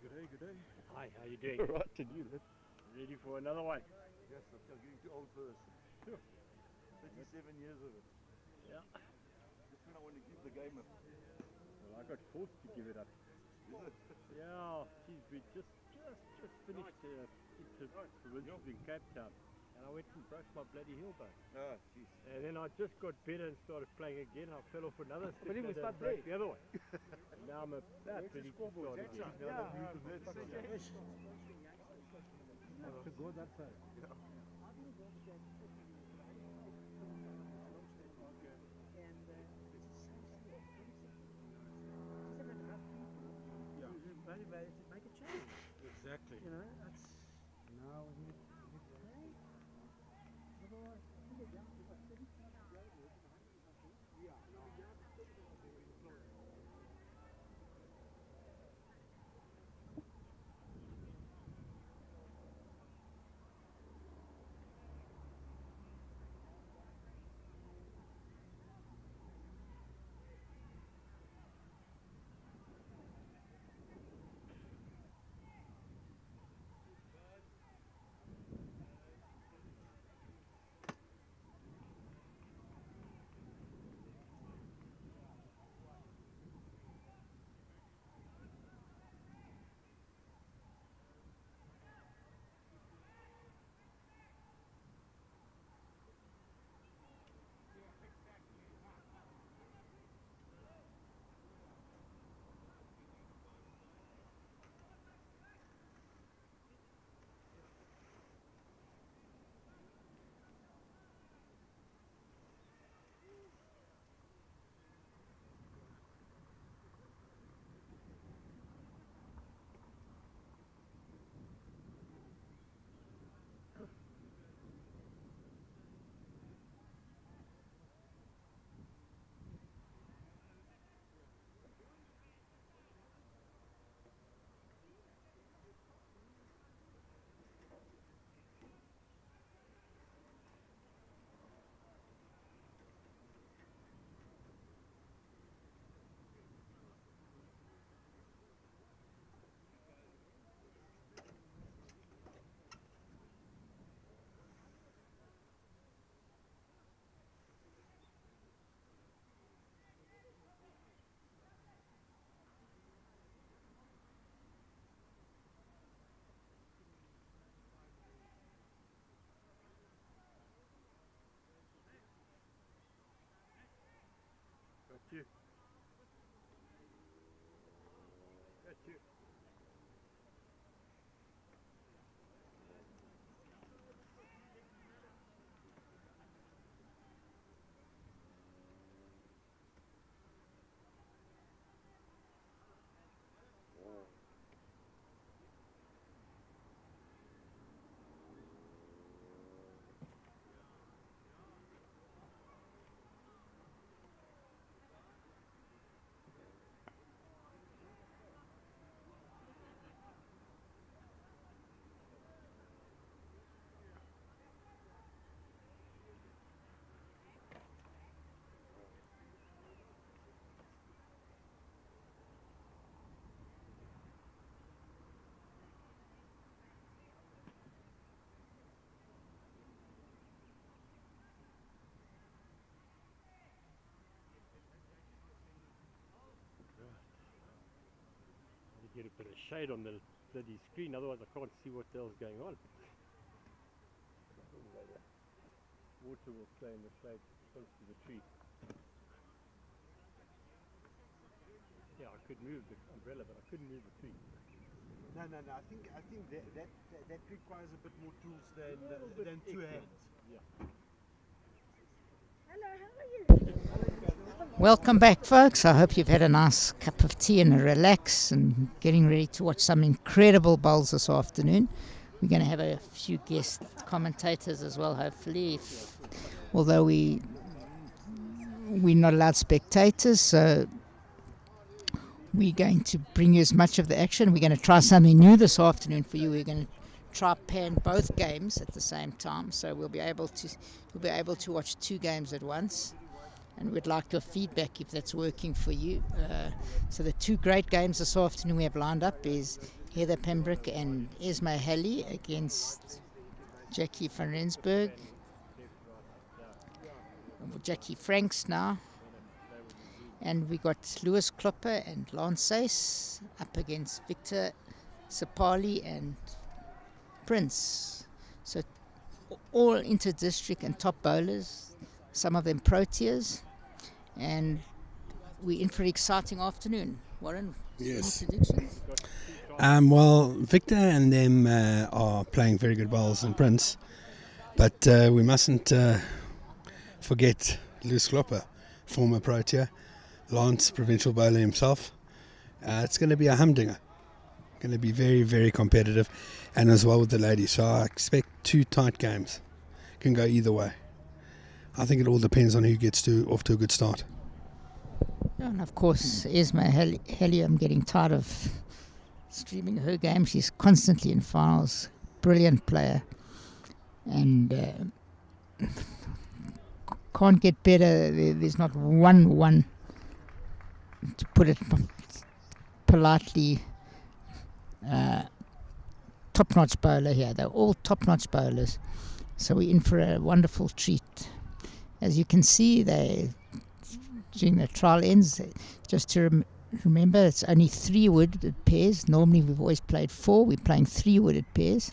good day, good day. Hi, how you doing? Right, and you, Ready for another one? yes, I'm getting too old for this. 37 years of it. Yeah. Just when I want to give the game up. Well, I got forced to give it up. Is it? Yeah, geez, we just finished interprovincials in Cape Town, and I went and broke my bloody heel bone. Ah, jeez. And then I just got better and started playing again. I fell off another stick But he was and not broke there. the other one. And now I'm about ready to start again. Now that youth of that stage. To go that side. Yeah. Motivated to make a change. Exactly. You know, that's now we need to play. Otherwise, we're down to about 30 to go. Yeah, no. Got you. Got you. Get a bit of shade on the bloody screen, otherwise I can't see what the hell's going on. Water will stay in the shade close to the tree. Yeah, I could move the umbrella, but I couldn't move the tree. No. I think that requires a bit more tools than two extra. hands. Yeah. Hello, how are you? Welcome back, folks. I hope you've had a nice cup of tea and a relax and getting ready to watch some incredible bowls this afternoon. We're going to have a few guest commentators as well, hopefully, although we're not allowed spectators, so we're going to bring you as much of the action. We're going to try something new this afternoon for you. We're going to try pan both games at the same time, so you'll be able to watch two games at once. And we'd like your feedback if that's working for you. So the two great games this afternoon we have lined up is Heather Pembroke and Esme Halley against Jackie van Rensburg. Jackie Franks now. And we got Lewis Klopper and Lance Sace up against Victor Sapali and Prince. So all inter-district and top bowlers, some of them pro-tiers. And we're in for an exciting afternoon. Warren, Yes. any predictions? Well, Victor and them are playing very good bowls and Prince, but we mustn't forget Lewis Klopper, former pro-tier, Lance, provincial bowler himself. It's going to be a humdinger. Going to be very, very competitive, and as well with the ladies. So I expect 2 tight games. Can go either way. I think it all depends on who gets off to a good start. And of course, Esme Halley, I'm getting tired of streaming her game. She's constantly in finals. Brilliant player. And can't get better. There's not one, to put it politely, top-notch bowler here. They're all top-notch bowlers. So we're in for a wonderful treat. As you can see, during the trial ends, just to remember, it's only 3 wooded pairs. Normally we've always played 4. We're playing 3 wooded pairs.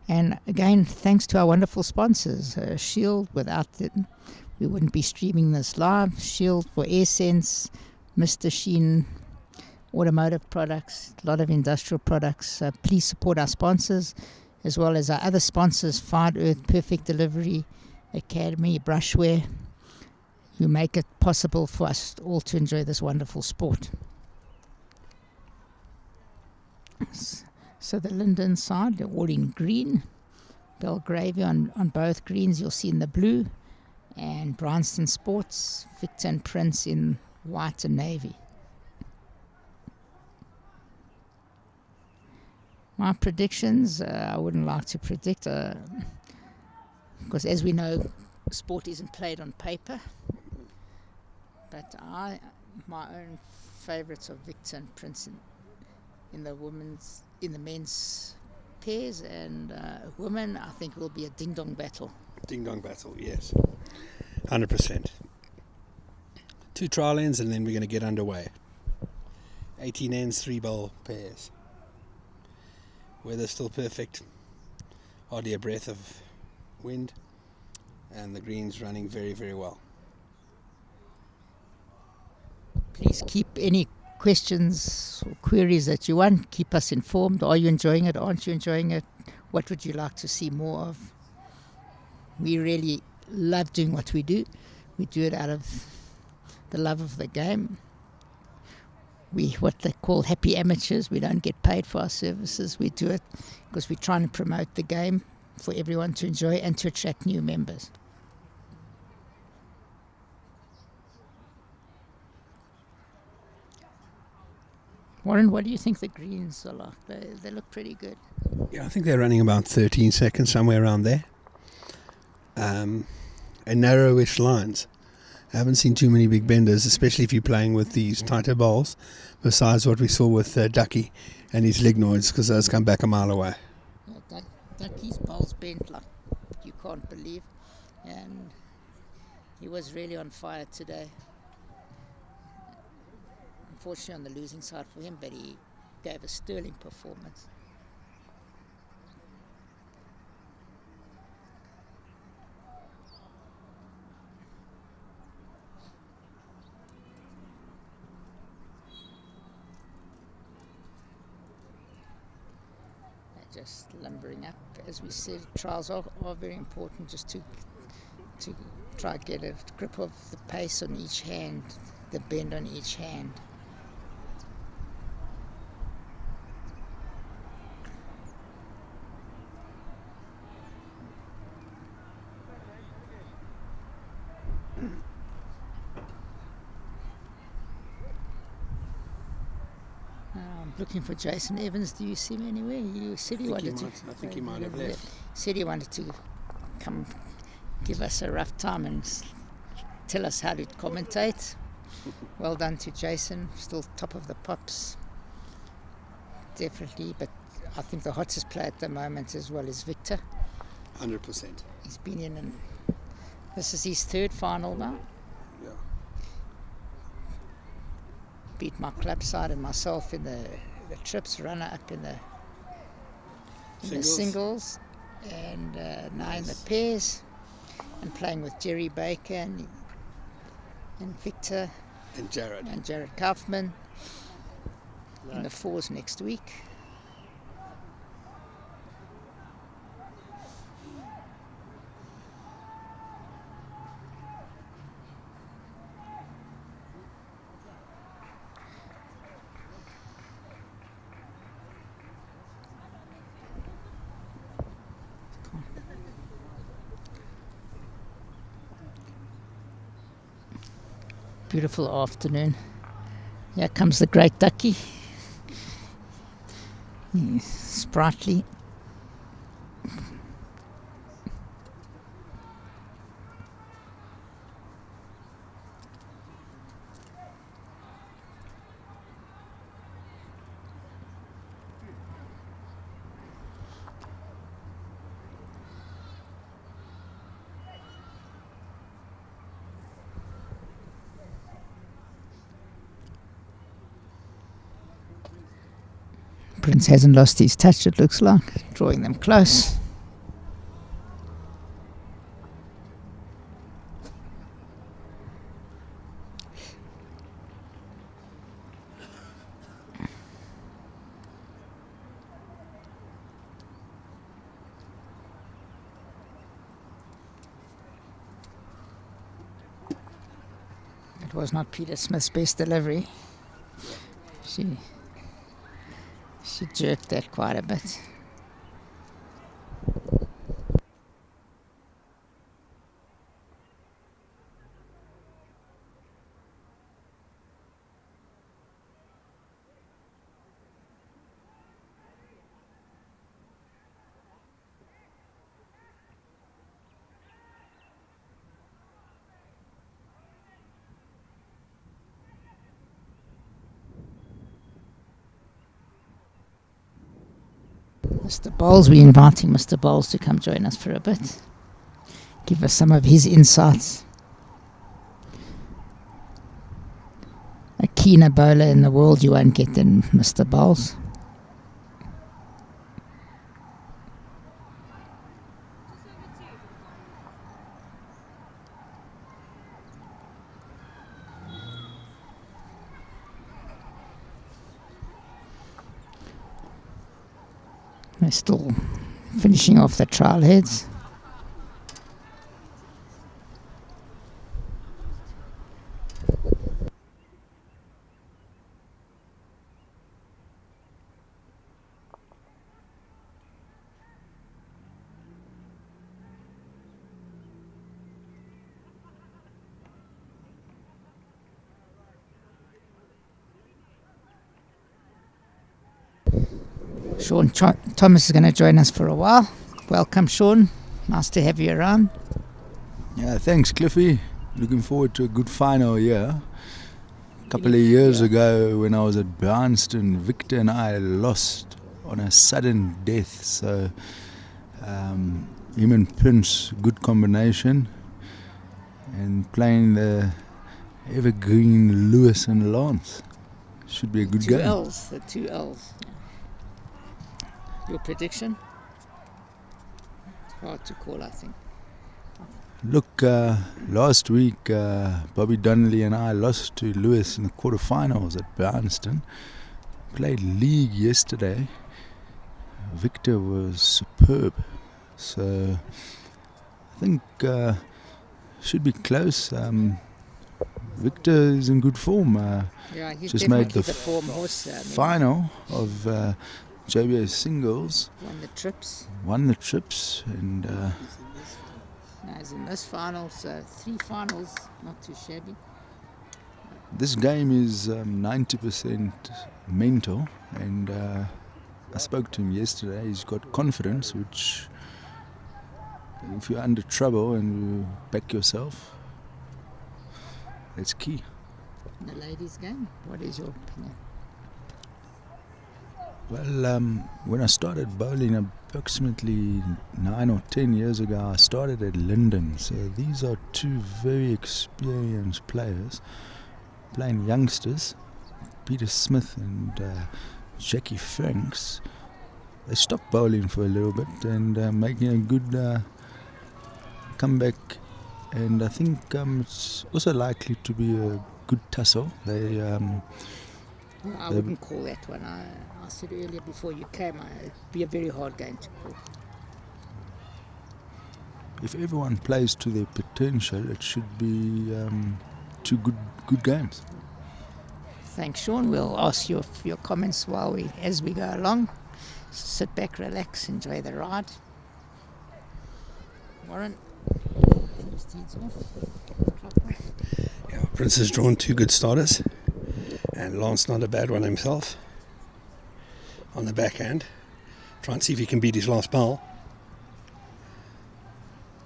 And again, thanks to our wonderful sponsors, Shield. Without them, we wouldn't be streaming this live. Shield for AirSense, Mr. Sheen, automotive products, a lot of industrial products. Please support our sponsors, as well as our other sponsors, Fine Earth, Perfect Delivery, Academy, Brushware. You make it possible for us all to enjoy this wonderful sport. So the Linden side, they're all in green. Belgravia on both greens, you'll see in the blue. And Bryanston Sports, Victor and Prince in white and navy. My predictions, I wouldn't like to predict, because as we know, sport isn't played on paper. But my own favourites are Victor and Prince in the men's pairs, and women, I think, will be a ding-dong battle. Ding-dong battle, yes. 100%. 2 trial ends and then we're going to get underway. 18 ends, 3 bowl pairs. Weather's still perfect. Hardly a breath of wind. And the green's running very, very well. Please keep any questions or queries that you want. Keep us informed. Are you enjoying it? Aren't you enjoying it? What would you like to see more of? We really love doing what we do. We do it out of the love of the game. We what they call happy amateurs. We don't get paid for our services. We do it because we're trying to promote the game for everyone to enjoy and to attract new members. Warren, what do you think the greens are like? They look pretty good. Yeah, I think they're running about 13 seconds, somewhere around there. And narrowish lines. I haven't seen too many big benders, especially if you're playing with these tighter bowls, besides what we saw with Ducky and his lignoids, because those come back a mile away. Yeah, Ducky's bowls bent like you can't believe, and he was really on fire today. Unfortunately on the losing side for him, but he gave a sterling performance. Just lumbering up. As we said, trials are very important, just to try to get a grip of the pace on each hand, the bend on each hand. Looking for Jason Evans. Do you see him anywhere? You said he wanted to. I think he might have left. Said he wanted to come give us a rough time and tell us how to commentate. Well done to Jason. Still top of the pops. definitely. But I think the hottest player at the moment as well is Victor. 100%. He's been in, and this is his third final now. Yeah. Beat my club side and myself in the trips, runner up in the singles, and now in the pairs, and playing with Jerry Baker and Victor And Jared. and Jared Kaufman in the fours next week. Beautiful afternoon. Here comes the great ducky. He's sprightly. Prince hasn't lost his touch, it looks like, drawing them close. It was not Peter Smith's best delivery. She jerked that quite a bit. Mr. Bowles, we're inviting Mr. Bowles to come join us for a bit. Give us some of his insights. A keener bowler in the world you won't get than Mr. Bowles. They're still finishing off the trial heads. Sean Thomas is going to join us for a while. Welcome, Sean. Nice to have you around. Yeah, thanks, Cliffy. Looking forward to a good final year. A couple of years ago, when I was at Bryanston, Victor and I lost on a sudden death. So, him and Prince, good combination. And playing the evergreen Lewis and Lance. Should be a good game. The two L's. Your prediction? It's hard to call, I think. Look, last week Bobby Donnelly and I lost to Lewis in the quarterfinals at Bryanston. Played league yesterday. Victor was superb. So I think should be close. Victor is in good form. He's just made the form horse. final of JBA singles. Won the trips. And now he's in this final, so 3 finals, not too shabby. This game is 90% mental, and I spoke to him yesterday. He's got confidence, which if you're under trouble and you back yourself, that's key. In the ladies' game, what is your opinion? Well, when I started bowling approximately 9 or 10 years ago, I started at Linden. So these are two very experienced players playing youngsters, Peter Smith and Jackie Franks. They stopped bowling for a little bit and making a good comeback. And I think it's also likely to be a good tussle. I wouldn't call that one. I said earlier before you came, it'd be a very hard game to call. If everyone plays to their potential, it should be two good games. Thanks, Sean. We'll ask you for your comments as we go along. Sit back, relax, enjoy the ride. Warren, first heads off. Yeah, Prince has drawn two good starters, and Lance not a bad one himself. On the backhand, try and see if he can beat his last bowl.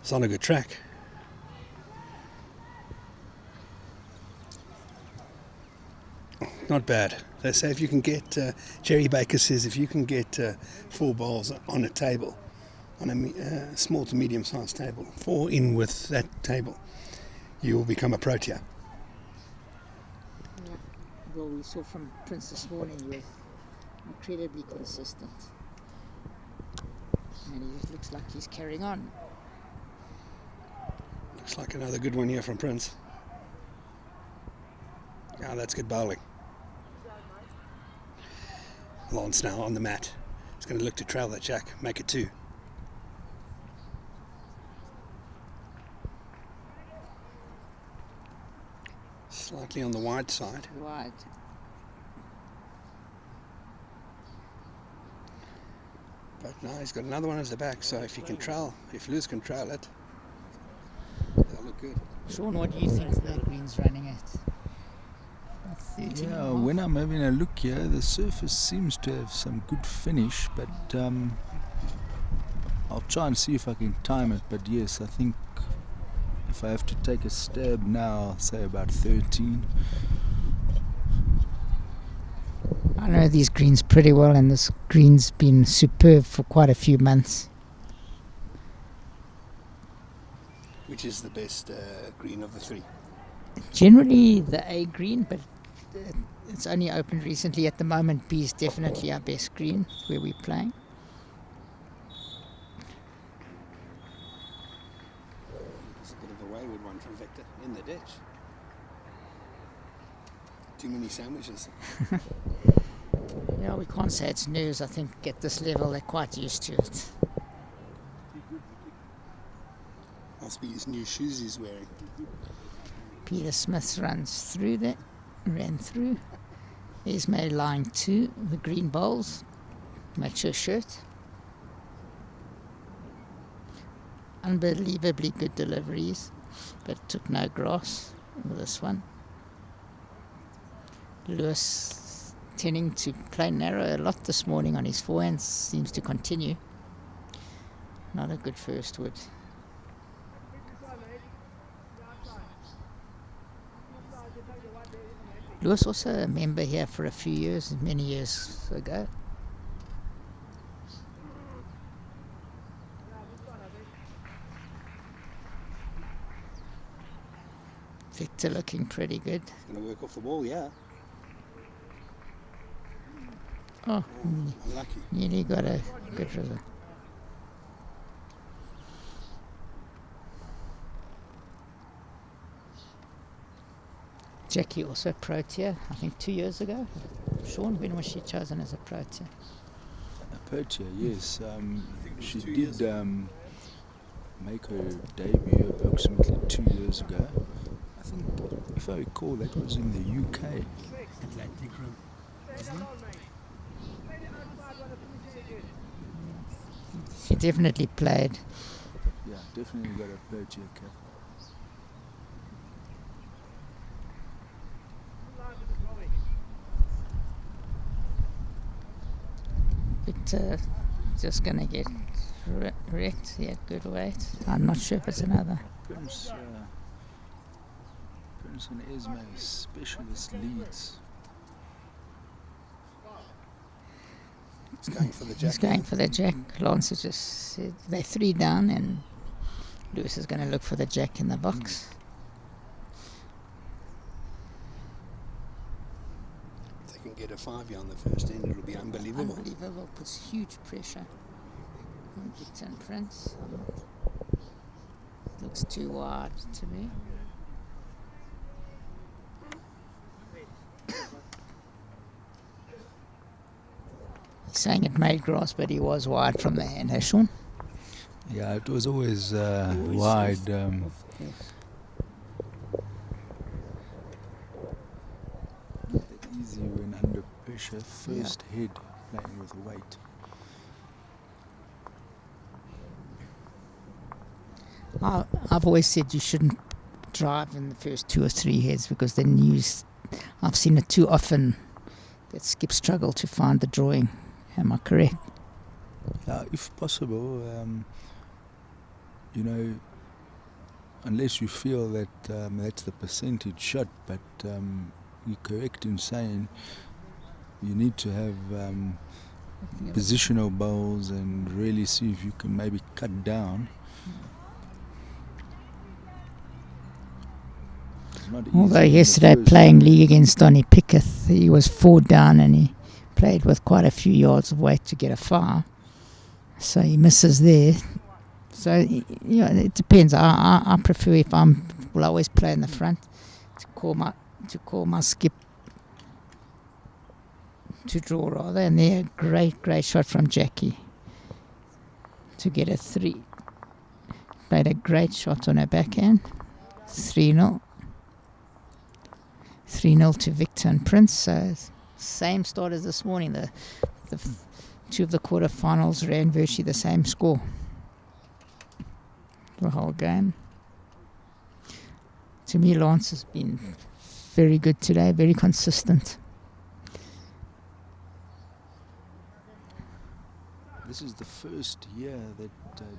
It's on a good track. Not bad. They say if you can get, Jerry Baker says if you can get 4 balls on a table, on a small to medium sized table, 4 in with that table, you will become a Protea. Yeah. Well, we saw from Prince this morning, he was incredibly consistent. And he looks like he's carrying on. Looks like another good one here from Prince. Yeah, that's good bowling. Lance now on the mat. He's going to look to trail that jack, make it 2. Slightly on the wide side. Wide. But now he's got another one at the back, so if he can trail, if Lewis can trail it, that'll look good. Sean, what do you think the green's running at? 13 Yeah, when I'm having a look here, the surface seems to have some good finish, but I'll try and see if I can time it. But yes, I think if I have to take a stab now, I'll say about 13. I know these greens pretty well, and this green's been superb for quite a few months. Which is the best green of the 3? Generally the A green, but it's only opened recently. At the moment, B is definitely our best green where we're playing. It's a bit of a wayward one from Victor in the ditch. Too many sandwiches. Yeah, we can't say it's news. I think at this level they're quite used to it. Must be his new shoes he's wearing. Peter Smith ran through. He's made line 2, the green bowls. Match shirt. Unbelievably good deliveries, but took no grass with this one. Lewis tending to play narrow a lot this morning on his forehand, seems to continue. Not a good first wood. Lewis also a member here for a few years, many years ago. Victor looking pretty good. Going to work off the ball, yeah. Oh, Unlucky. nearly got a good result. Jackie also Protea, I think 2 years ago. Sean, when was she chosen as a Protea? A Protea, yes. She did make her debut approximately 2 years ago. I think, if I recall, that was in the UK. Atlantic Rim. She definitely played. Yeah, definitely got a Protea cap. Victor just going to get wrecked. Yeah, good weight. I'm not sure if it's another. Prince and Esme specialist leads. He's going for the jack. He's going for the jack. Lance has just said they're 3 down, and Lewis is going to look for the jack in the box. If they can get a 5 on the first end, it'll be unbelievable. Unbelievable. Puts huge pressure on Victor and Prince. Looks too wide to me. He's saying it made grass, but he was wide from the hand, hey Sean? Yeah, it was always wide. Easy when under pressure. First head playing with weight. I've always said you shouldn't drive in the first 2 or 3 heads, because then I've seen it too often that Skip struggle to find the drawing. Am I correct? If possible, unless you feel that that's the percentage shot, but you're correct in saying you need to have positional bowls and really see if you can maybe cut down. Although yesterday playing league against Donny Pickett, he was 4 down and he played with quite a few yards of weight to get a foul. So he misses there. So, it depends. I prefer, if will always play in the front to call my skip to draw rather. And there, great shot from Jackie to get a 3. Played a great shot on her backhand. 3-0. 3-0 to Victor and Prince. So same start as this morning. The 2 of the quarterfinals ran virtually the same score the whole game. To me, Lance has been very good today, very consistent. This is the first year that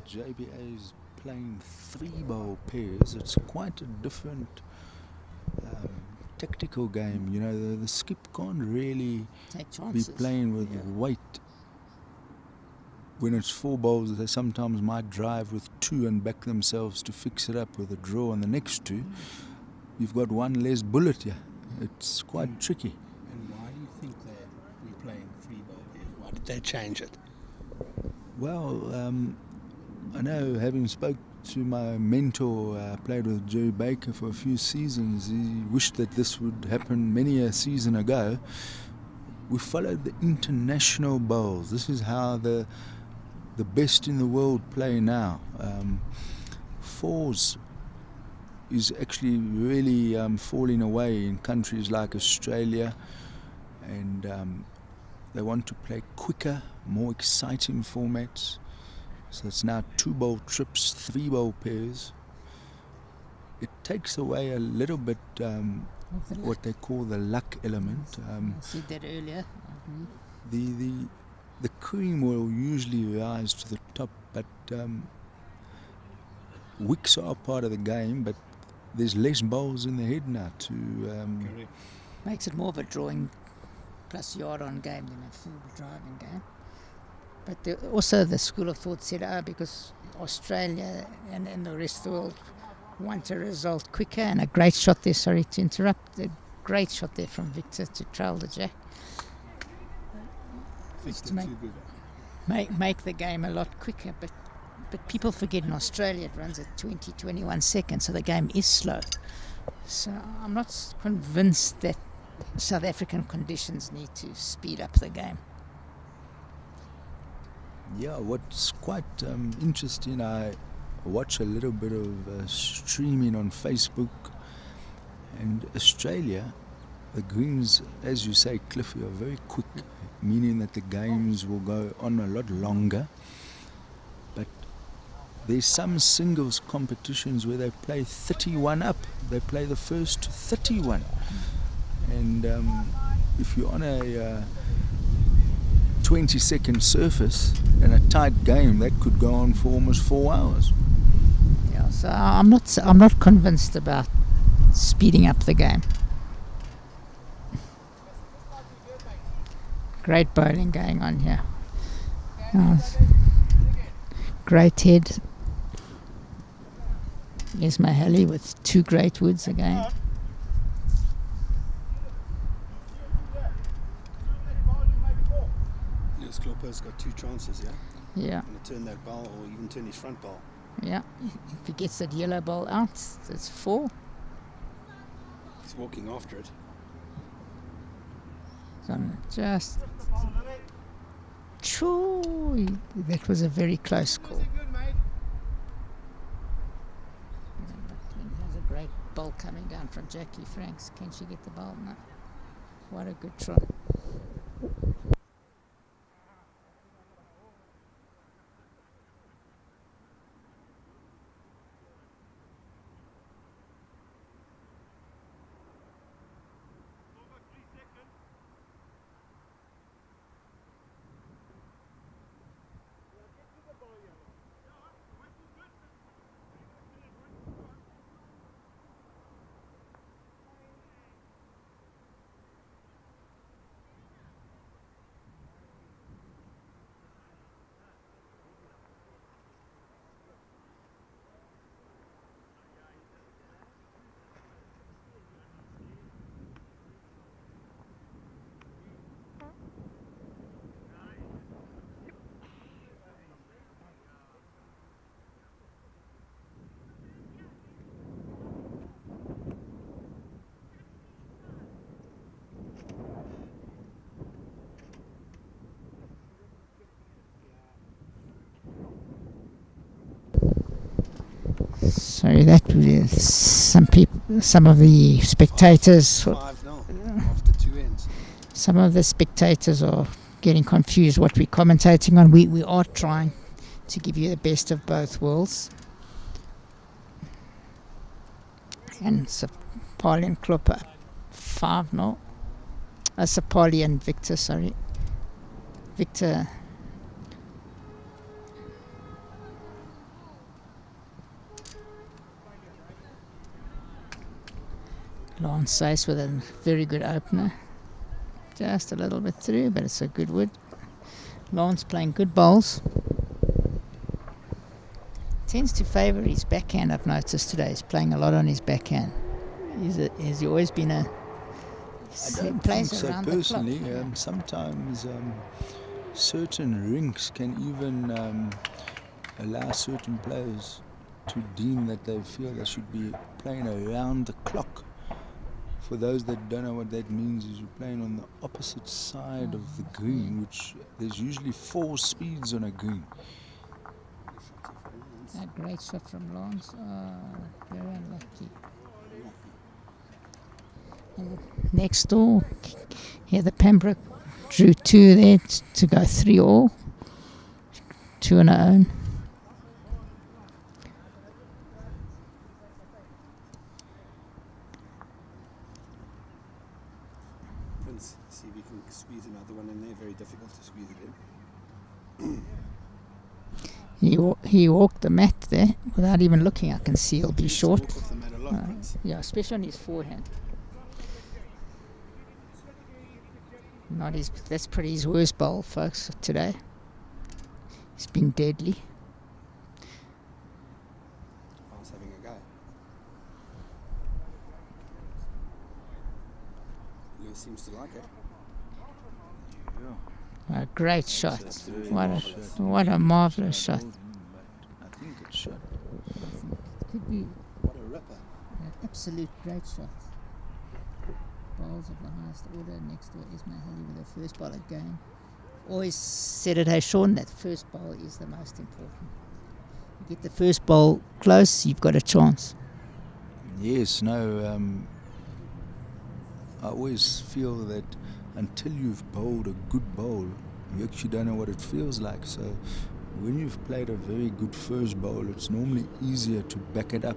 JBA is playing 3-bowl pairs. It's quite a different tactical game. The skip can't really be playing with weight. When it's 4 bowls, they sometimes might drive with 2 and back themselves to fix it up with a draw on the next 2. You've got 1 less bullet here. It's quite tricky. And why do you think we're playing 3-bowl pairs? Why did they change it? Well, I know, having spoke to my mentor, played with Joe Baker for a few seasons, he wished that this would happen many a season ago. We followed the international bowls. This is how the best in the world play now. 4s is actually really falling away in countries like Australia, and they want to play quicker, more exciting formats. So it's now 2-bowl trips, 3-bowl pairs. It takes away a little bit what they call the luck element. I said that earlier. The cream will usually rise to the top, but wicks are part of the game, but there's less bowls in the head now to... Makes it more of a drawing plus yard on game than a full driving game. But also the school of thought said, because Australia and the rest of the world want a result quicker, and a great shot there, sorry to interrupt, a great shot there from Victor to trail the jack. To make the game a lot quicker, but people forget in Australia it runs at 20-21 seconds, so the game is slow. So I'm not convinced that South African conditions need to speed up the game. Yeah, what's quite interesting, I watch a little bit of streaming on Facebook, and Australia, the greens, as you say, Cliffy, are very quick, meaning that the games will go on a lot longer. But there's some singles competitions where they play 31 up. They play the first 31. And if you're on a 20-second surface in a tight game, that could go on for almost 4 hours. Yeah, so I'm not convinced about speeding up the game. Great bowling going on here. Great head. Ismaili with 2 great woods again. Lewis Klopper's got 2 chances, yeah? Yeah, Going to turn that ball or even turn his front ball. yeah. If he gets that yellow ball out, it's 4. He's walking after it. So just... Choo, that was a very close call. There's a great ball coming down from Jackie Franks. Can she get the ball? No. What a good try. Sorry, that was some of the spectators. 5-0 after 2 ends. Some of the spectators are getting confused what we're commentating on. We are trying to give you the best of both worlds. And Sapali and Klopper 5-0. Sapali and Victor, sorry. Victor. Lance Sace with a very good opener. Just a little bit through, but it's a good wood. Lance playing good bowls. Tends to favour his backhand, I've noticed today. He's playing a lot on his backhand. Has he always been a... I don't think so personally. Sometimes certain rinks can even allow certain players to deem that they feel they should be playing around the clock. For those that don't know what that means, is you're playing on the opposite side of the green, which there's usually 4 speeds on a green. A great shot from Lance. Very unlucky. Next door, here the Pembroke drew 2 there to go 3 all. 2 on her own. See if we can squeeze another one in there. Very difficult to squeeze it in. He walked the mat there without even looking. I can see he'll be short. Walk off the mat a lot, Yeah, especially on his forehand. Not his. That's probably his worst bowl, folks, today. He's been deadly. I was having a go. Lewis seems to like it. A great shot. What a marvellous shot. I think it's shot. Could be What a ripper. an absolute great shot. Bowls of the highest order. Next door is Mahali with the first bowl again. Always said it, hey Sean, that first bowl is the most important. You get the first bowl close, you've got a chance. Yes, no, I always feel that until you've bowled a good bowl, you actually don't know what it feels like. So when you've played a very good first bowl, it's normally easier to back it up.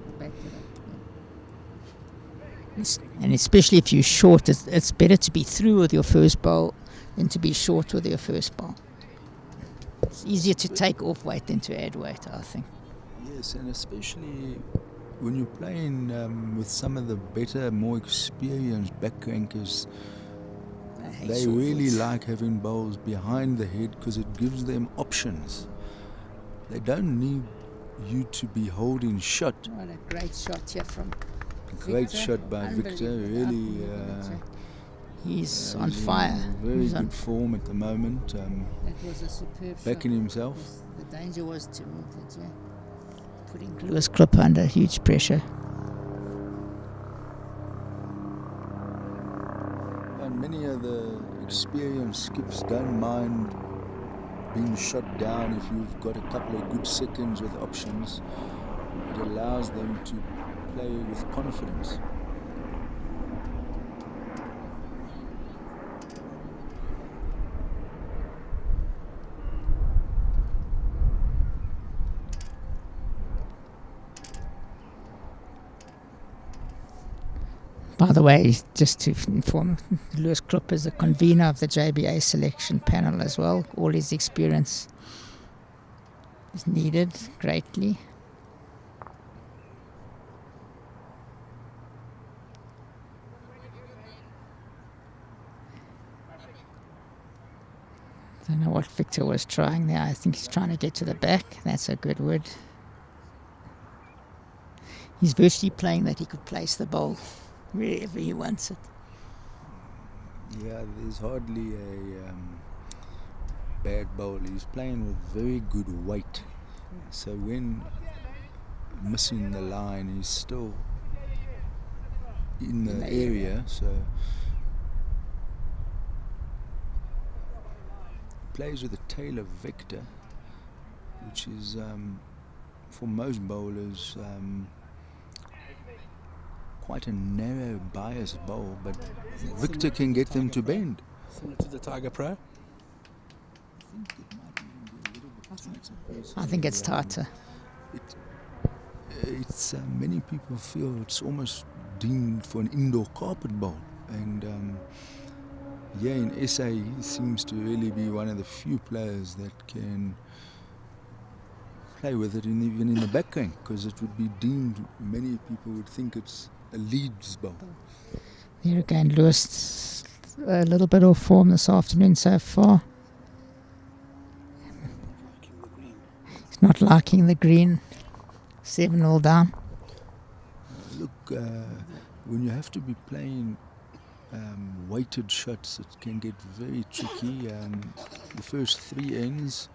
And especially if you're short, it's better to be through with your first bowl than to be short with your first bowl. It's easier to take off weight than to add weight, I think. Yes, and especially when you're playing with some of the better, more experienced backrankers, They really like having bowls behind the head because it gives them options. They don't need you to be holding shot. What a great shot here from Great Victor. shot by Victor, really. He's on fire. Very He's good form at the moment. That was a superb Backing shot. himself. The danger was to move it, yeah. Putting Lewis Clipper under huge pressure. And many of the experienced skips don't mind being shot down if you've got a couple of good seconds with options. It allows them to play with confidence. By the way, just to inform, Lewis Klipp is the convener of the JBA selection panel as well. All his experience is needed greatly. I don't know what Victor was trying there. I think he's trying to get to the back. That's a good word. He's virtually playing that he could place the ball wherever he wants it. Yeah, there's hardly a bad bowl. He's playing with very good weight. So when missing the line, he's still in the area. So plays with the tail of Victor, which is for most bowlers quite a narrow bias bowl, but Victor can get them to bend. Similar to the Tiger Pro? I think it's tighter. It's many people feel it's almost deemed for an indoor carpet bowl, and yeah, in SA he seems to really be one of the few players that can play with it, even in the backhand, because it would be deemed, many people would think it's a Leeds bowl. Here again, Lewis, a little bit off form this afternoon so far. He's not liking the green. 7-0 down. Look, when you have to be playing weighted shots, it can get very tricky. The first 3 ends,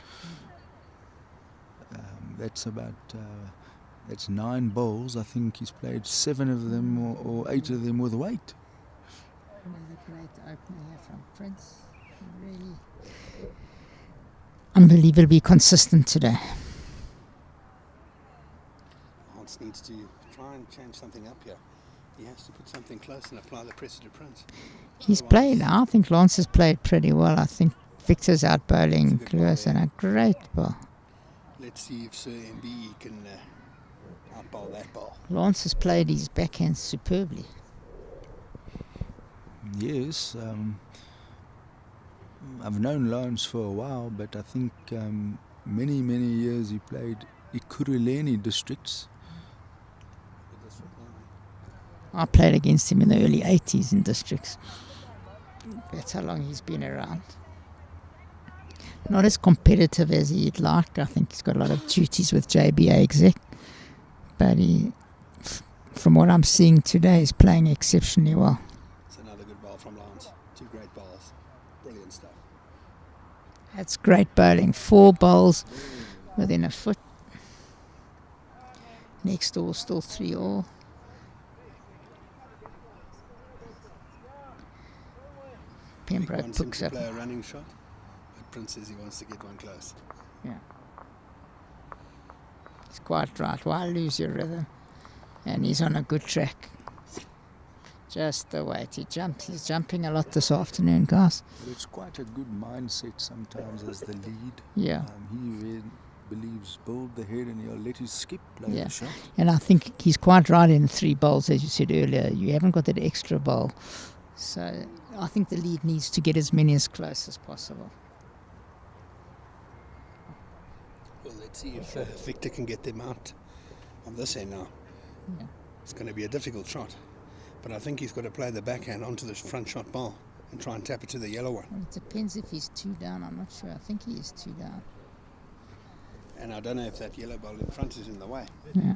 that's 9 bowls. I think he's played 7 of them or 8 of them with weight. Another great opener here from Prince. Really unbelievably consistent today. Hans needs to try and change something up here. He has to put something close and apply the pressure to Prince. He's played, I think Lance has played pretty well. I think Victor's out bowling Lewis and a great ball. Let's see if Sir MB can outbowl that ball. Lance has played his backhand superbly. Yes, I've known Lance for a while, but I think many years he played Killarney districts. I played against him in the early 80s in districts. That's how long he's been around. Not as competitive as he'd like. I think he's got a lot of duties with JBA exec. But he, from what I'm seeing today, he's playing exceptionally well. It's another good ball from Lance. 2 great balls. Brilliant stuff. That's great bowling. 4 bowls within a foot. Next all still 3 all. Pembroke wants him picks to up. play a running shot, but Prince says he wants to get one close. Yeah. He's quite right. Why lose your rhythm? And he's on a good track. Just the way he jumps. He's jumping a lot this afternoon, guys. But it's quite a good mindset sometimes as the lead. Yeah. He really believes build the head and he'll let his skip play the shot. And I think he's quite right in 3 bowls, as you said earlier. You haven't got that extra bowl. So I think the lead needs to get as many as close as possible. Well, let's see if Victor can get them out on this end now. Yeah. It's going to be a difficult shot, but I think he's got to play the backhand onto the front shot ball. and try and tap it to the yellow one. Well, it depends if he's 2 down. I'm not sure. I think he is 2 down. And I don't know if that yellow ball in front is in the way. Yeah.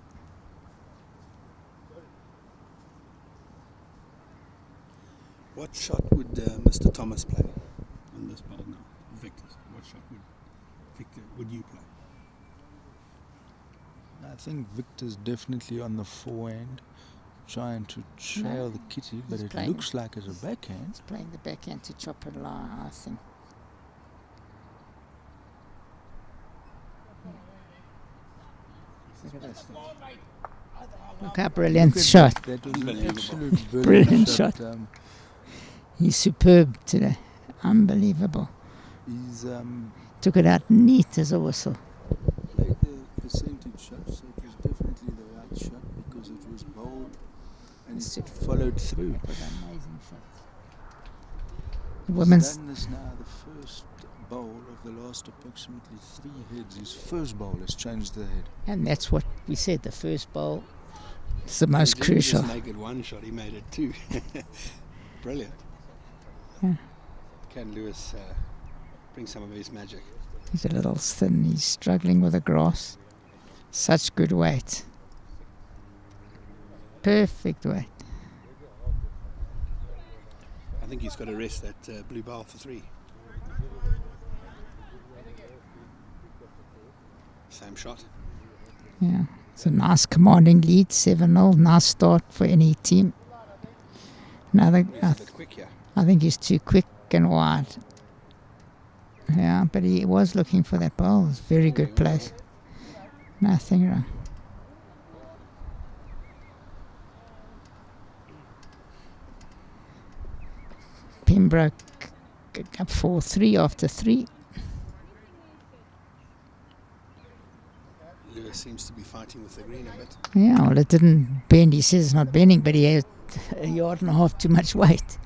What shot would Mr. Thomas play on this ball now? Victor's. What shot would you play? I think Victor's definitely on the forehand, trying to trail the kitty, but he's it playing- looks like it's a backhand. He's playing the backhand to chop it line, I think. Look at this. Look how brilliant shot. That was an Unbelievable. absolute Brilliant shot. Um, He's superb today. Unbelievable. he's Took it out neat as a whistle. played the percentage shot, so it was definitely the right shot because it was bold and it followed through. It was an amazing shot. The He's women's done this now, the first bowl of the last approximately 3 heads. His first bowl has changed the head. and that's what we said, the first bowl is the most He didn't crucial. just make it one shot, he made it 2. Brilliant. Yeah. Can Lewis bring some of his magic? He's a little thin, he's struggling with the grass. Such good weight. Perfect weight. I think he's got to rest that blue ball for 3. Same shot. Yeah, it's a nice commanding lead, 7-0. Nice start for any team. Another, He's a bit quick here. I think he's too quick and wide. Yeah, but he was looking for that ball. It's very good place. Nothing wrong. Pembroke up 4-3 after 3. Lewis seems to be fighting with the green a bit. Yeah, well, it didn't bend. He says it's not bending, but he had 1.5 yards too much weight.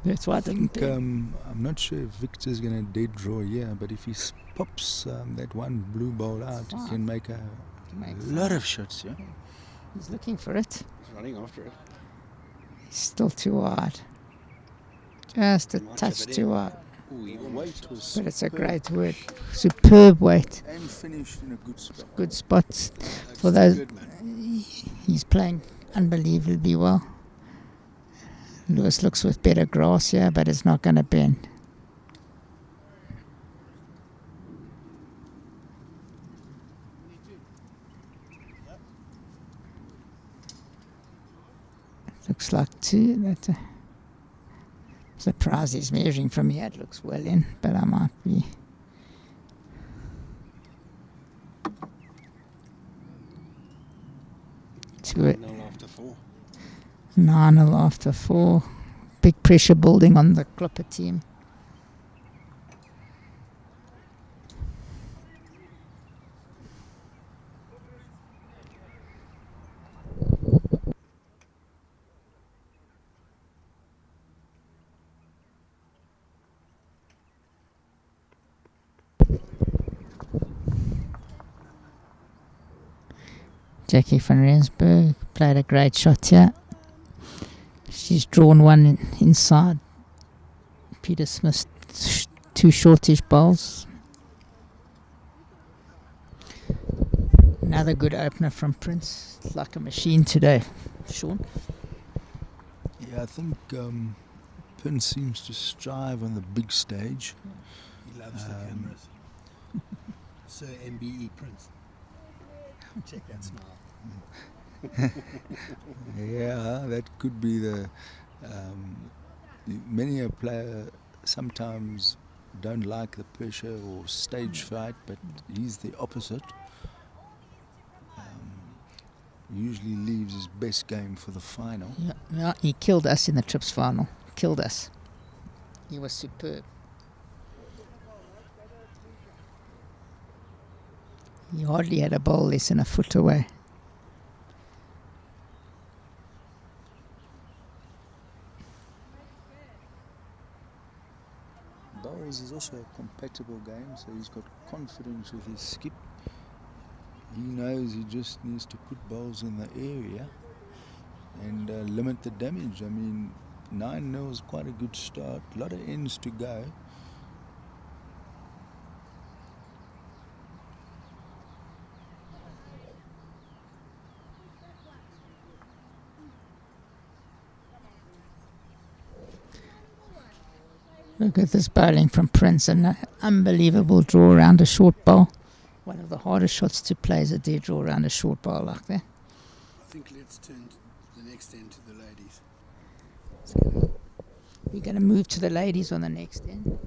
That's why it didn't bend. I'm not sure if Victor's going to dead draw here, but if he pops that one blue ball out, he Fine. can make a Makes lot of shots. Yeah. He's looking for it. He's running after it. He's still too wide. Just a Might touch chip it too in. wide. Ooh, the weight was But it's a superb great word. Superb weight. and finished in a good spot. Good spots. That's For those- good, man. He's playing unbelievably well. Lewis looks with better grass here, but it's not going to bend. Looks like 2. That's a surprise he's measuring from here. It looks well in, but I might be. To it. 9-0 after 4. 9-0 after 4. Big pressure building on the Clipper team. Jackie van Rensburg played a great shot here. She's drawn one inside. Peter Smith, 2 shortish bowls. Another good opener from Prince. Like a machine today, Sean. Yeah, I think Pin seems to strive on the big stage. He loves the cameras. Sir MBE Prince. Check that smile. Yeah, that could be the. Many a player sometimes don't like the pressure or stage fright, but he's the opposite. Usually leaves his best game for the final. Yeah, he killed us in the trips final. Killed us. He was superb. He hardly had a bowl less than a foot away. Bowls is also a compatible game, so he's got confidence with his skip. He knows he just needs to put bowls in the area and limit the damage. I mean, 9-0 is quite a good start. A lot of ends to go. Look at this bowling from Prince, an unbelievable draw around a short bowl. One of the hardest shots to play is a dead draw around a short bowl like that. I think let's turn the next end to the ladies. We're going to move to the ladies on the next end.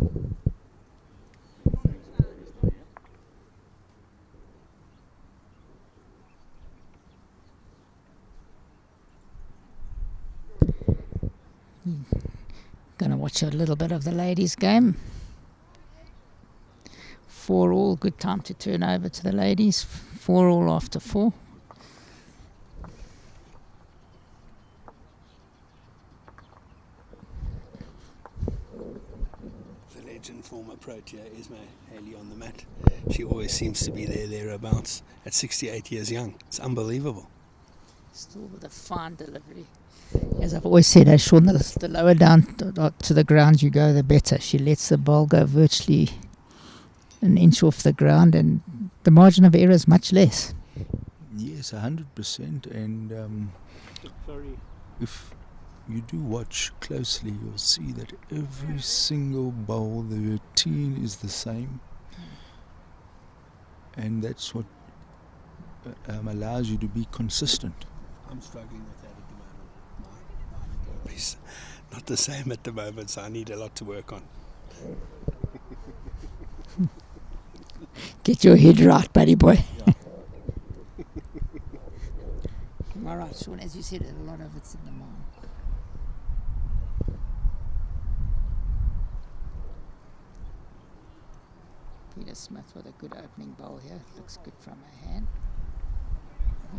Going to watch a little bit of the ladies' game. 4 all, good time to turn over to the ladies. 4 all after 4. The legend former Protea, Esme Haley on the mat. She always seems to be thereabouts at 68 years young. It's unbelievable. Still with a fine delivery. As I've always said, Sean, the lower down to the ground you go, the better. She lets the ball go virtually an inch off the ground, and the margin of error is much less. Yes, 100%. And Sorry. if you do watch closely, you'll see that every single bowl, the routine is the same. And that's what allows you to be consistent. I'm struggling with that at the moment. My delivery's not the same at the moment, so I need a lot to work on. Get your head right, buddy boy. Yeah. All right, Sean, as you said, a lot of it's in the mind. Peter Smith with a good opening bowl here. Looks good from her hand.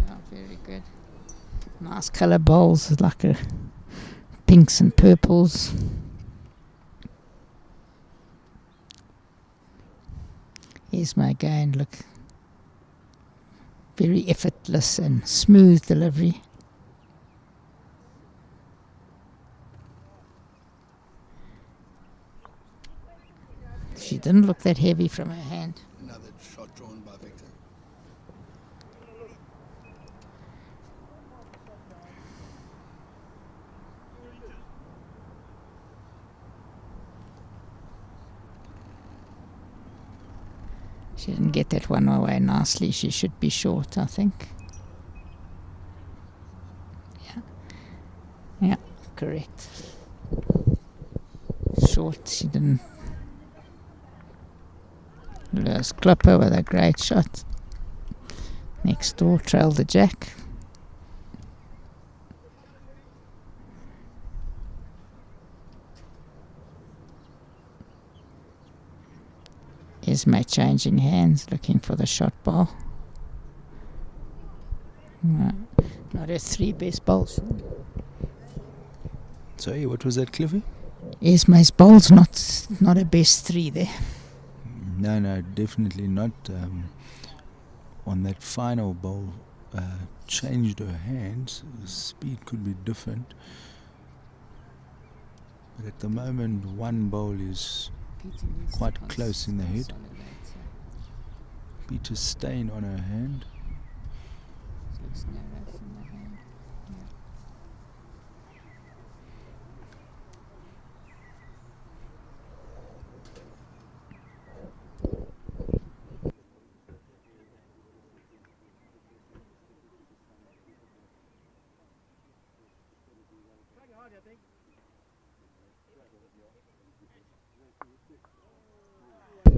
Yeah, very good. Nice colour bowls, like a pinks and purples. Here's my again, look. Very effortless and smooth delivery. She didn't look that heavy from her hand. Another shot drawn by Victor. She didn't get that one away nicely. She should be short, I think. Yeah, correct. Short, she didn't. Lewis Clipper with a great shot. Next door, trailed the jack. Esme changing hands, looking for the shot ball. No, not her 3 best bowls. Sorry, what was that, Cliffy? Esme's bowls not her best 3 there. No, definitely not. On that final bowl, changed her hands. The speed could be different. But at the moment, one bowl is quite close in the head. Peter's stain on her hand. Looks narrow from the hand.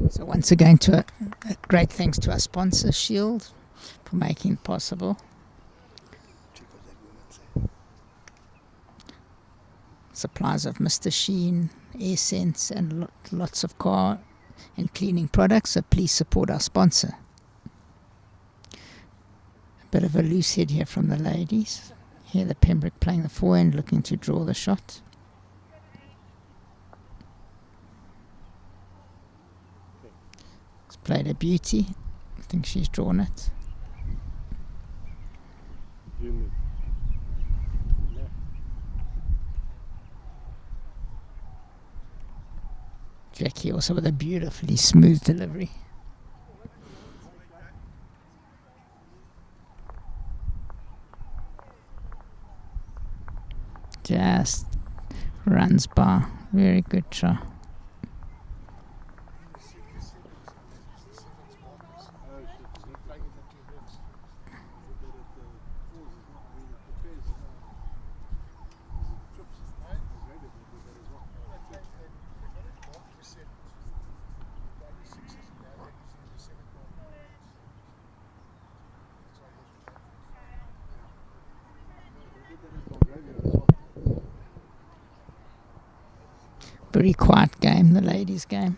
So once again, a great thanks to our sponsor, Shield, for making it possible. Check what that woman said. Supplies of Mr. Sheen, Air Sense, and lots of car and cleaning products, so please support our sponsor. A bit of a loose head here from the ladies. Here the Pembroke playing the forehand, looking to draw the shot. It's played a beauty. I think she's drawn it. Zoom is left. Jackie also with a beautifully smooth delivery. Just runs by. Very good try. Very quiet game, the ladies' game.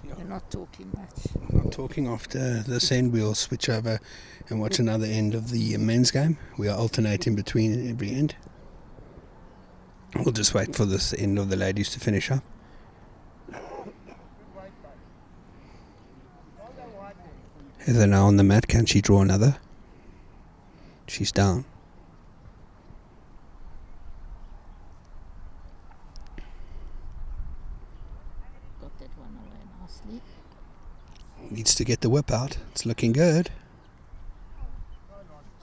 Yeah. They're not talking much. Not talking. After this end, we'll switch over and watch another end of the men's game. We are alternating between every end. We'll just wait for this end of the ladies to finish up. Heather now on the mat. Can she draw another? She's down. Got that one away nicely. Needs to get the whip out. It's looking good.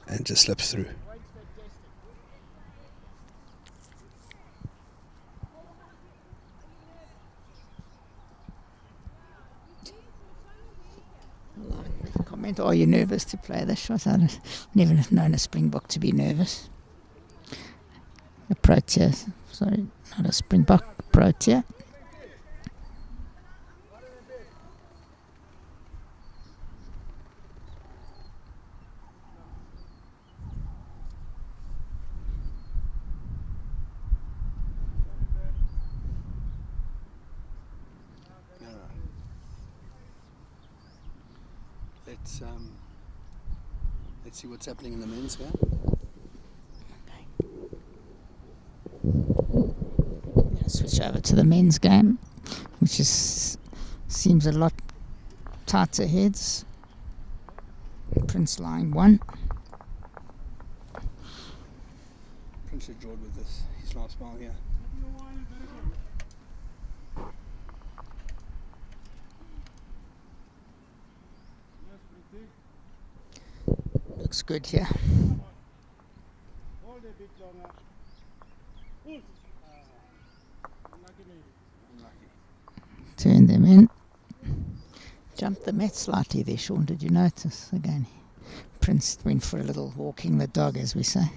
And just slips through. Comment, are you nervous to play this shot? I've never known a Springbok to be nervous. A Protea, sorry, not a Springbok, Protea. Let's see what's happening in the men's game. I'm going to switch over to the men's game, which seems a lot tighter heads. Prince line 1. Prince had drawn with this, his last ball here. Looks good here. Turn them in. Jumped the mat slightly there, Sean. Did you notice? Again, Prince went for a little walking the dog, as we say.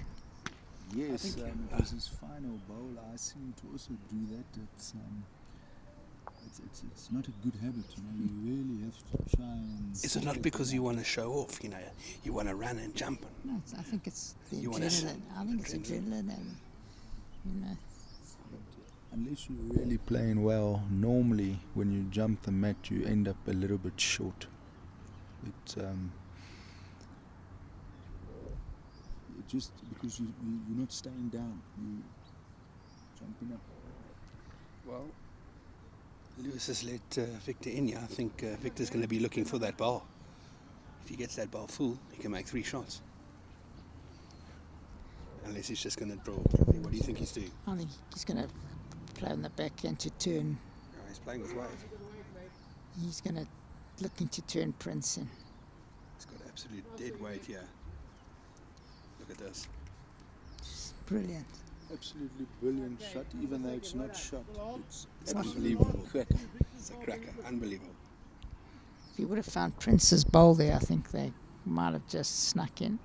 Yes, it was his final bowl. I seem to also do that. It's not a good habit, you know. You really have to try and. Is it not because you want to show off? You know, you want to run and jump. No, I think it's the You wanna adrenaline. I think it's adrenaline, and you know. Unless you're really playing well, normally when you jump the mat, you end up a little bit short. It just because you're not staying down, you're jumping up. Well, Lewis has let Victor in here. I think Victor's going to be looking for that ball. If he gets that ball full, he can make 3 shots. Unless he's just going to draw. What do you think he's doing? I think he's going to play on the backhand to turn. Oh, he's playing with weight. He's going to looking to turn Prince in. He's got absolute dead weight here. Look at this. Brilliant. Absolutely brilliant shot, even though it's not shot. It's Unbelievable. cracker. It's a cracker. Unbelievable. If you would have found Prince's bowl there, I think they might have just snuck in.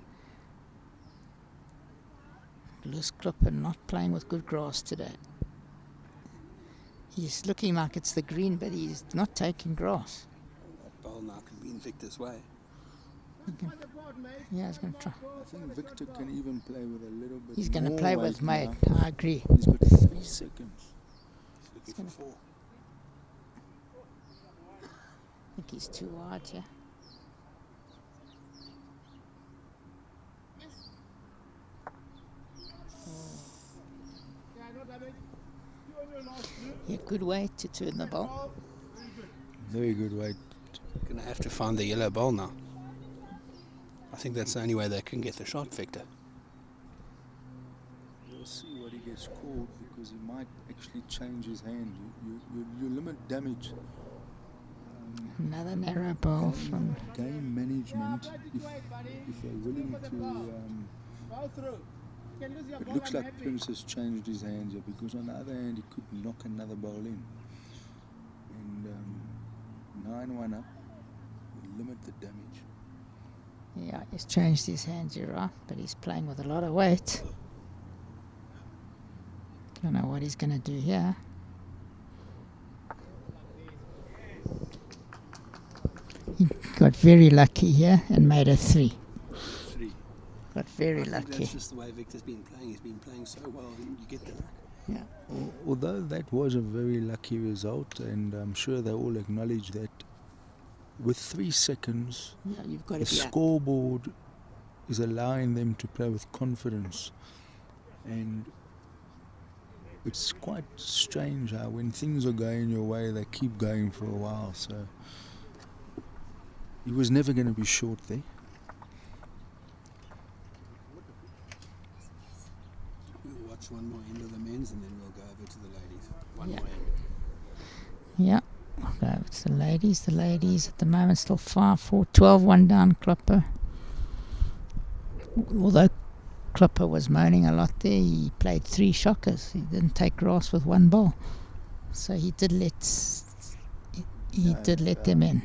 Loose Clipper not playing with good grass today. He's looking like it's the green, but he's not taking grass. That ball now could be in Victor's way. Yeah, he's going to try. I think Victor can even play with a little bit. He's going to more play weight with Maid. now. I agree. He's got 3 seconds. He's looking for 4. I think he's too wide here. Yeah, good way to turn the ball. Very good weight. Going to have to find the yellow ball now. I think that's the only way they can get the shot, Victor. see what he gets called, because he might actually change his hand. You limit damage. Another narrow ball from Game management, if they're willing to. It looks like Prince has changed his hand here, because on the other hand he could knock another ball in. And 9-1 up will limit the damage. Yeah, he's changed his hands, you're right, but he's playing with a lot of weight. Don't know what he's going to do here. He got very lucky here and made a 3. Got very lucky. That's just the way Victor's been playing. He's been playing so well. You get the luck. Yeah. Although that was a very lucky result, and I'm sure they all acknowledge that, with 3 seconds, Yeah, you've got the to be up. scoreboard is allowing them to play with confidence. And it's quite strange how when things are going your way, they keep going for a while. So he was never going to be short there. We'll watch one more end of the men's and then we'll go over to the ladies. One Yeah. more end. Yeah. I'll go over to the ladies. The ladies at the moment still 5-4, 12-1 down Klopper. Although Klopper was moaning a lot there, he played 3 shockers. He didn't take grass with 1 ball. So he did let them in.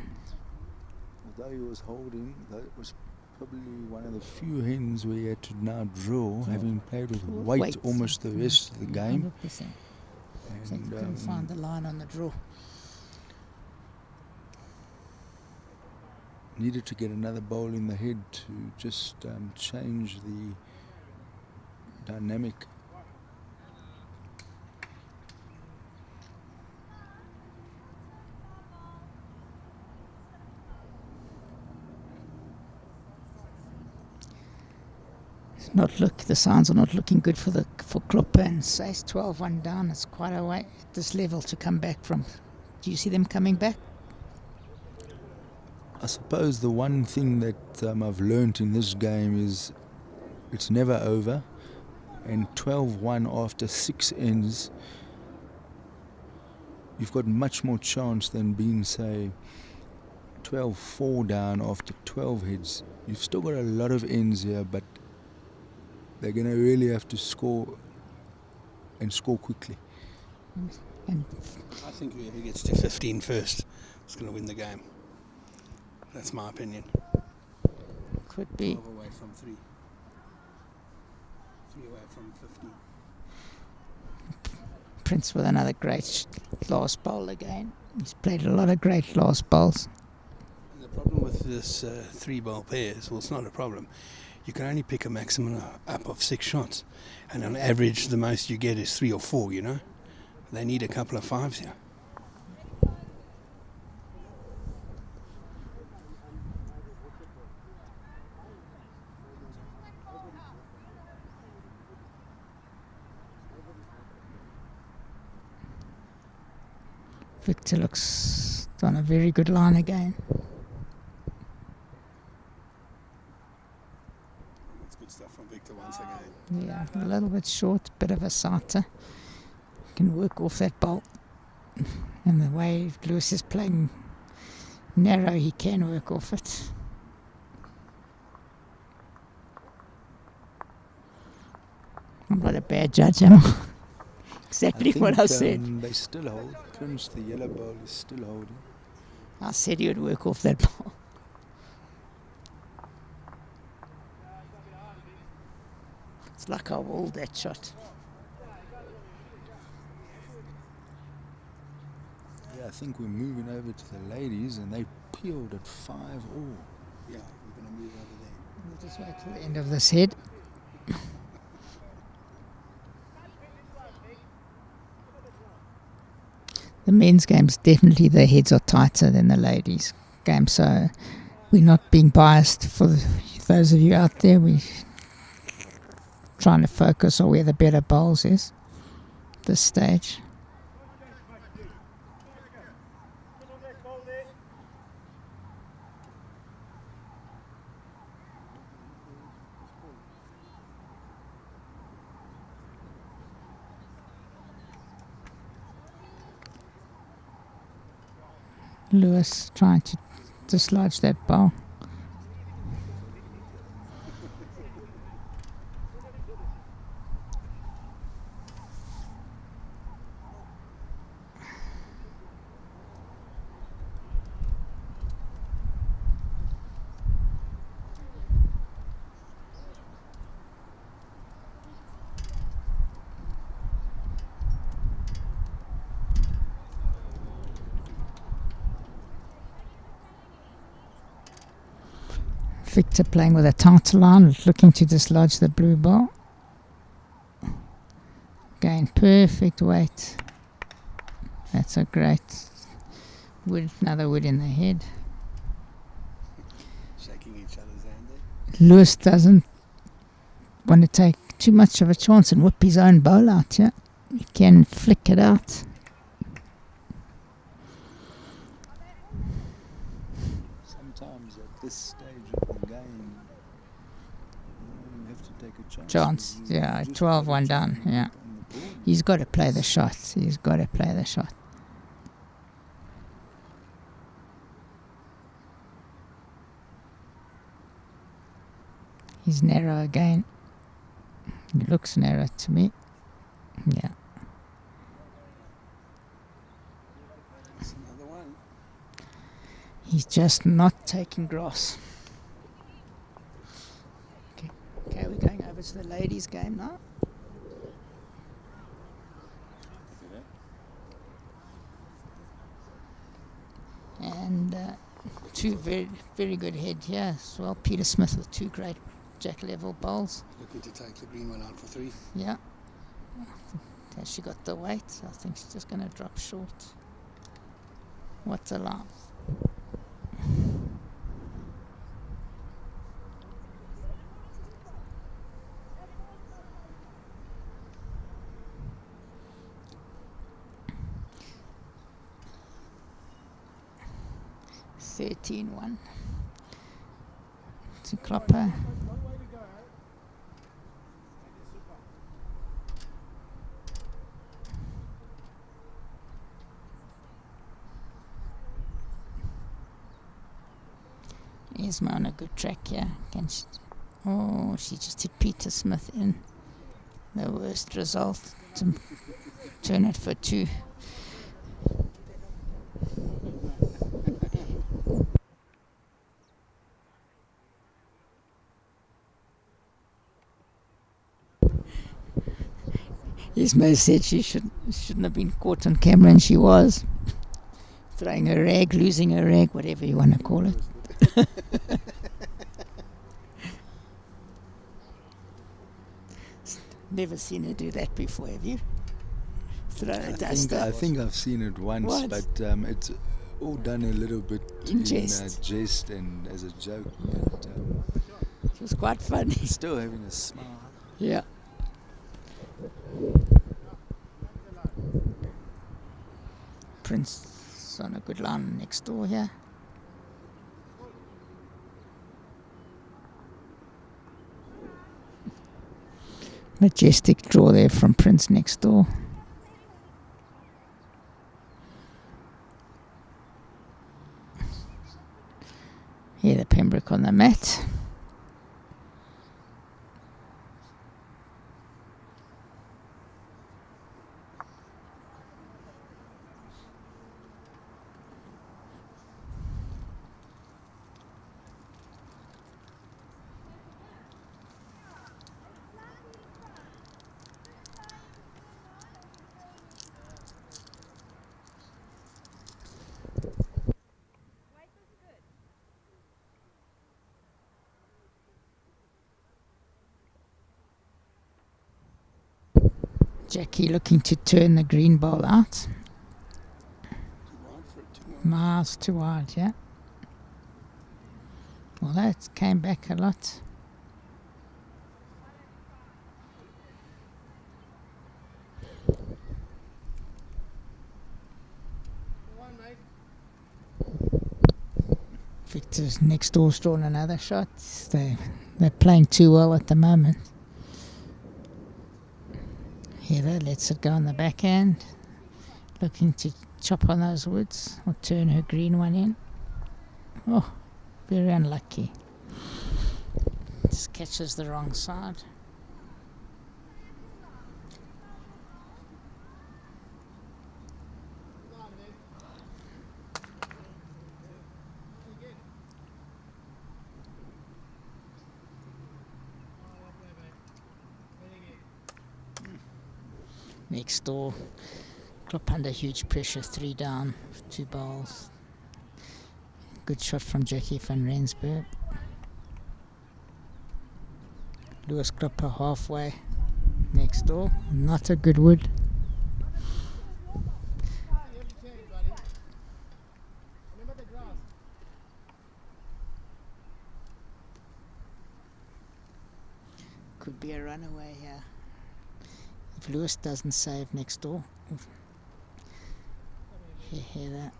Although he was holding, that was probably one of the few hens where he had to now draw, having played with weight almost the rest of the game. 100%. And, So he couldn't find the line on the draw. needed to get another bowl in the head to just change the dynamic. The signs are not looking good for Klopper and Sace. 12-1 down. It's quite a way at this level to come back from. Do you see them coming back? I suppose the one thing that I've learnt in this game is it's never over, and 12-1 after 6 ends, you've got much more chance than being, say, 12-4 down after 12 heads. You've still got a lot of ends here, but they're going to really have to score, and score quickly. And I think whoever gets to 15 first is going to win the game. That's my opinion. could be. 12 away from 3. 3 away from 15. Prince with another great last bowl again. He's played a lot of great last bowls. And the problem with this 3-bowl pairs, well, it's not a problem. You can only pick a maximum up of 6 shots. And on average, the most you get is 3 or 4, you know. They need a couple of 5s here. Victor looks on a very good line again. That's good stuff from Victor once again. Yeah, a little bit short, bit of a sighter. Can work off that bolt. And the way Lewis is playing narrow, he can work off it. I'm not a bad judge, am I? Exactly what I said. They still hold. Prince, the yellow ball, is still holding. I said he would work off that ball. It's like I walled that shot. Yeah, I think we're moving over to the ladies, and they peeled at 5 all. Yeah, we're going to move over there. We'll just wait till the end of this head. The men's games, definitely the heads are tighter than the ladies' game, so we're not being biased. For those of you out there, we're trying to focus on where the better bowls is at this stage. Lewis trying to dislodge that ball. Victor playing with a tighter line, looking to dislodge the blue ball. Gain perfect weight. That's a great wood, another wood in the head. Shaking each other's hand there. Lewis doesn't want to take too much of a chance and whip his own bowl out, yeah. He can flick it out. Sometimes at this stage of the game, you have to take a Chance, yeah, 12-1 down, yeah. He's got to play the shot. He's got to play the shot. He's narrow again. He looks narrow to me. Yeah. That's another one. He's just not taking grass. Okay, we're going over to the ladies' game now. And two very, very good head here as well. Peter Smith with two great jack-level bowls. Looking to take the green one out for 3. Yeah. Has she got the weight? I think she's just going to drop short. What's a line? $13-1 to Klopper. Isma on a good track here. Can she? Oh, she just hit Peter Smith in. The worst result to turn it for 2. Isma said she shouldn't have been caught on camera, and she was. Throwing a rag, losing a rag, whatever you want to call it. Never seen her do that before, have you? Throw a duster. I think I've seen it once, What? but it's all done a little bit In jest. jest and as a joke. But It was quite funny. still having a smile. Yeah. Prince on a good line next door here. Majestic draw there from Prince next door. Here the Pembroke on the mat. Jackie looking to turn the green ball out. Miles too wide, yeah. Well, that came back a lot. Victor's next door's drawn another shot. They're playing too well at the moment. Heather lets it go on the backhand, looking to chop on those woods or turn her green one in. Oh, very unlucky. Just catches the wrong side. Next door, Klopp under huge pressure, 3 down, 2 bowls. Good shot from Jackie van Rensburg. Lewis Klopper halfway, next door, not a good wood. Could be a runaway here. If Lewis doesn't save next door. Hear that.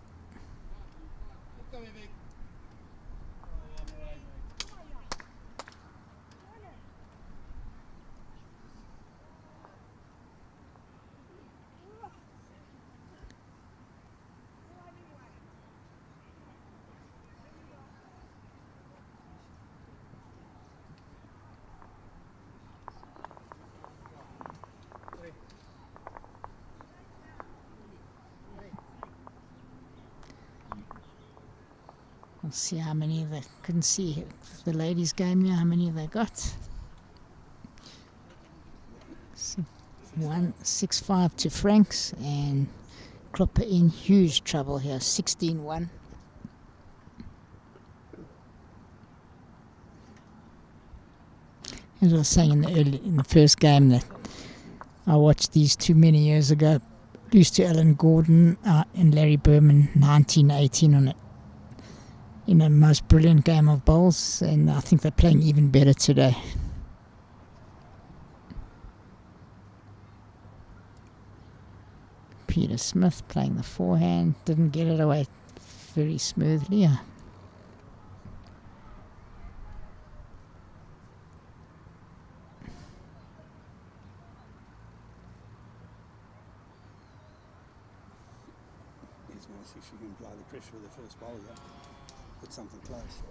We'll see how many they couldn't see the ladies' game here. How many they got? 6-5 to Franks, and Klopper in huge trouble here. 16-1. As I was saying in the first game that I watched these two many years ago, lose to Alan Gordon and Larry Berman, 19-18 on it. In a most brilliant game of bowls, and I think they're playing even better today. Peter Smith playing the forehand, didn't get it away very smoothly. He's going to see if she can apply the pressure with the first bowl, yeah. Put something close.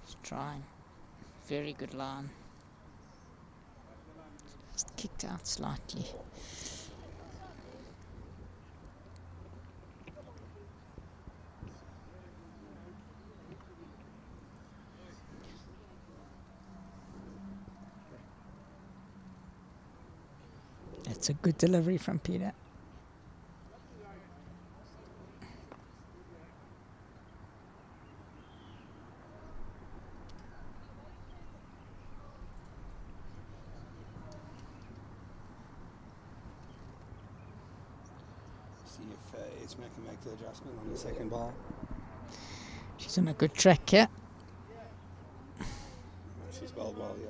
He's trying. Very good line. Just kicked out slightly. That's a good delivery from Peter. See if Isma can make the adjustment on the second ball. She's on a good track here. She's bowled well, yeah.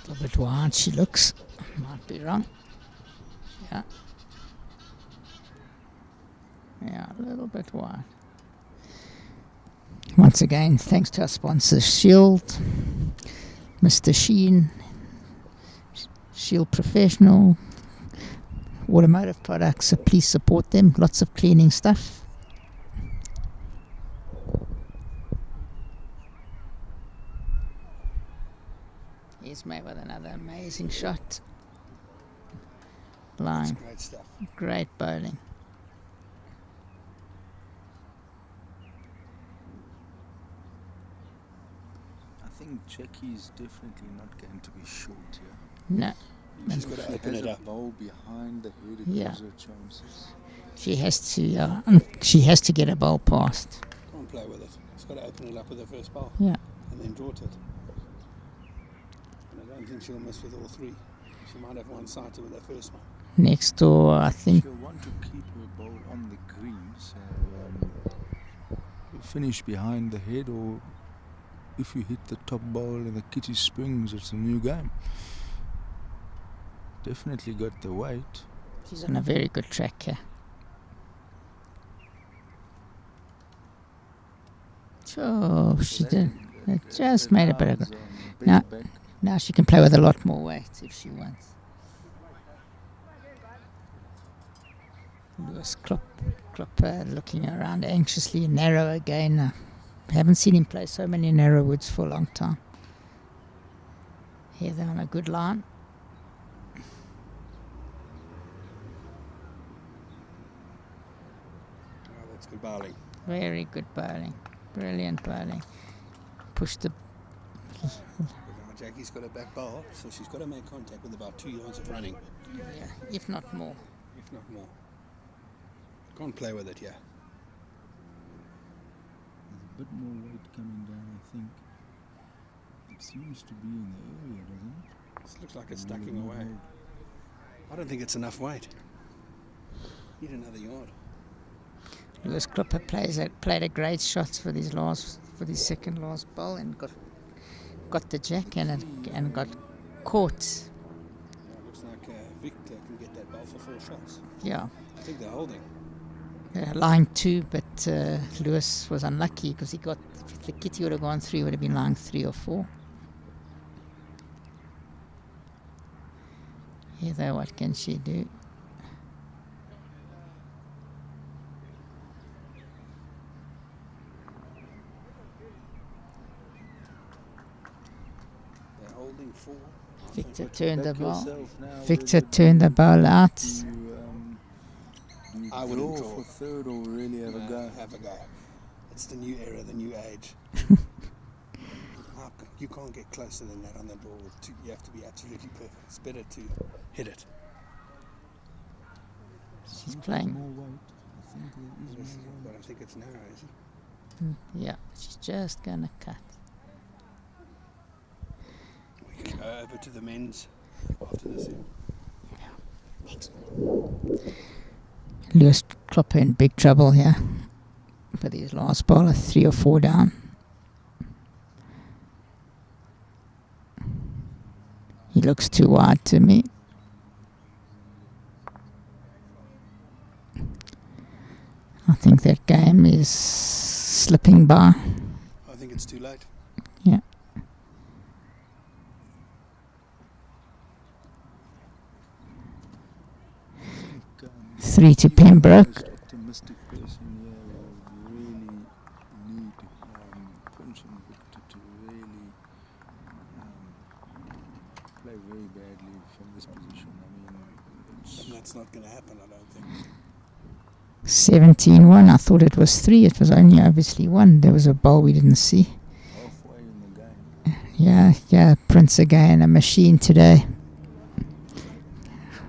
A little bit wide she looks. Might be wrong. Yeah. Yeah, a little bit wide. Once again, thanks to our sponsor Shield, Mr. Sheen, Shield Professional, automotive products, so please support them. Lots of cleaning stuff. He's made with another amazing shot. Line. Great stuff. Great bowling. I think Jackie's definitely not going to be short here. No. She's got to open it up. Bowl behind the head, it Yeah. gives her chances. She has to get a bowl past. Can't play with it. She's got to open it up with her first bowl. Yeah. And then draw it. And I don't think she'll miss with all three. She might have one sighted with her first one. Next door, I think. She'll want to keep her bowl on the green, so finish behind the head or if you hit the top bowl in the Kitty Springs, it's a new game. Definitely got the weight. She's on a very good track here. Oh, she did. It just made a bit of Now, now she can play with a lot more weight if she wants. Lewis Klopper looking around anxiously. Narrow again. Haven't seen him play so many narrow woods for a long time. Here they're on a good line. Oh, that's good bowling. Very good bowling. Brilliant bowling. Pushed the... Jackie's got a back bowl, so she's got to make contact with about 2 yards of running. Yeah, if not more. If not more. Can't play with it, yeah. There's a bit more weight coming down, I think. It seems to be in the area, doesn't it? This looks like it's stacking away. I don't think it's enough weight. Need another yard. Lewis Klopper played a great shot for his second last ball and got the jack and got caught. Yeah, it looks like Victor can get that ball for 4 shots. Yeah. I think they're holding. Line 2, but Lewis was unlucky because if the kitty would have gone 3, it would have been line 3 or 4. Heather, what can she do? They're holding 4. Victor turned the ball. Victor turned the ball out. Do you I wouldn't draw for third or really have a go? Have a go. It's the new era, the new age. You can't get closer than that on the ball. You have to be absolutely perfect. It's better to hit it. She's playing. More weight. I think there is more But weight. I think it's narrow, is it? Yeah, she's just gonna cut. We can go over to the men's after this. Next. Lewis Klopper in big trouble here. But his last ball, 3 or 4 down. He looks too wide to me. I think that game is slipping by. I think it's too late. Yeah. Um, 3 to Pembroke. Optimistic person here will really need Prince and Victor to really play very badly from this position. I mean, And that's not going to happen, I don't think. 17-1. I thought it was 3. It was only obviously 1. There was a ball we didn't see. halfway in the game. Yeah. Prince again, a machine today.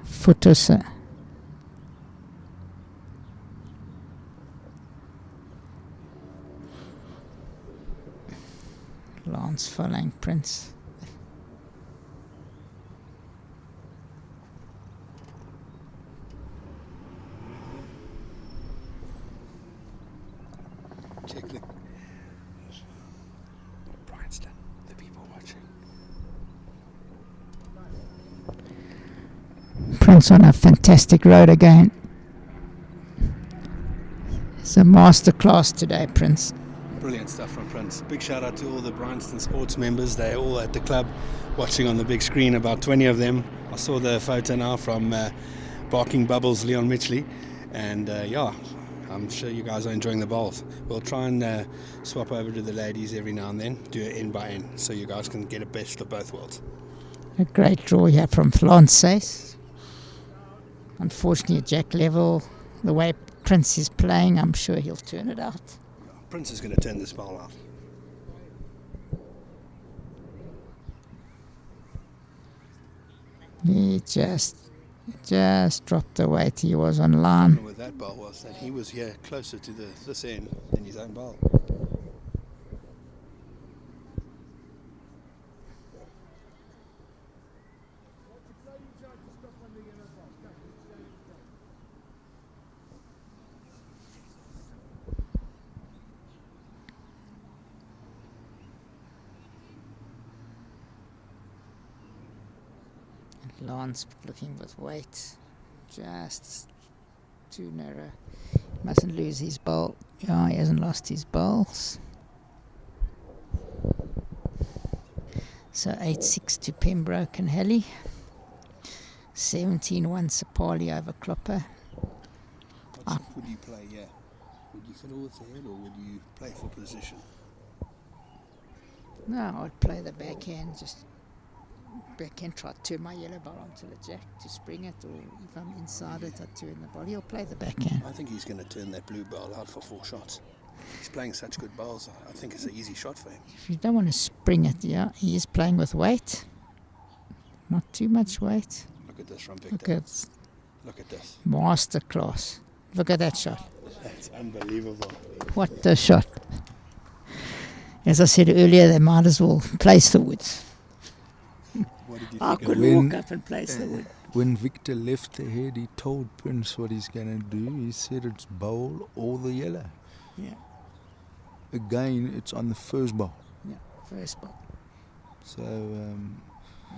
Footers. Lance following Prince. Check the Bryanston, the people watching. Prince on a fantastic road again. It's a masterclass today, Prince. Brilliant stuff from Prince. Big shout out to all the Bryanston sports members. They're all at the club watching on the big screen, about 20 of them. I saw the photo now from Barking Bubbles, Leon Mitchley. And I'm sure you guys are enjoying the bowls. We'll try and swap over to the ladies every now and then, do it end by end, so you guys can get a best of both worlds. A great draw here from Flances. Unfortunately, at Jack level, the way Prince is playing, I'm sure he'll turn it out. Prince is going to turn this bowl out. He just dropped the weight. He was on line. The problem with that bowl was that he was here closer to this end than his own bowl. Lance looking with weight. Just too narrow. Mustn't lose his bowl. Yeah, he hasn't lost his bowls. So 8-6 to Pembroke and Halley. 17-1 Sapali over Klopper. What shot would you play here? Would you fiddle with the head or would you play for position? No, I'd play the backhand, just backhand, try to turn my yellow ball onto the jack to spring it, or if I'm inside it, I'd turn the ball. He'll play the backhand. I think he's going to turn that blue ball out for 4 shots. He's playing such good bowls, I think it's an easy shot for him. If you don't want to spring it, yeah, he is playing with weight. Not too much weight. Look at this from Look Victor. at Look at this. master class. Look at that shot. That's unbelievable. What a shot. As I said earlier, they might as well place the woods. What did you I think could of walk up and place the wood. When Victor left the head, he told Prince what he's going to do. He said it's bowl or the yellow. Yeah, Again, it's on the first ball. yeah, first ball. So I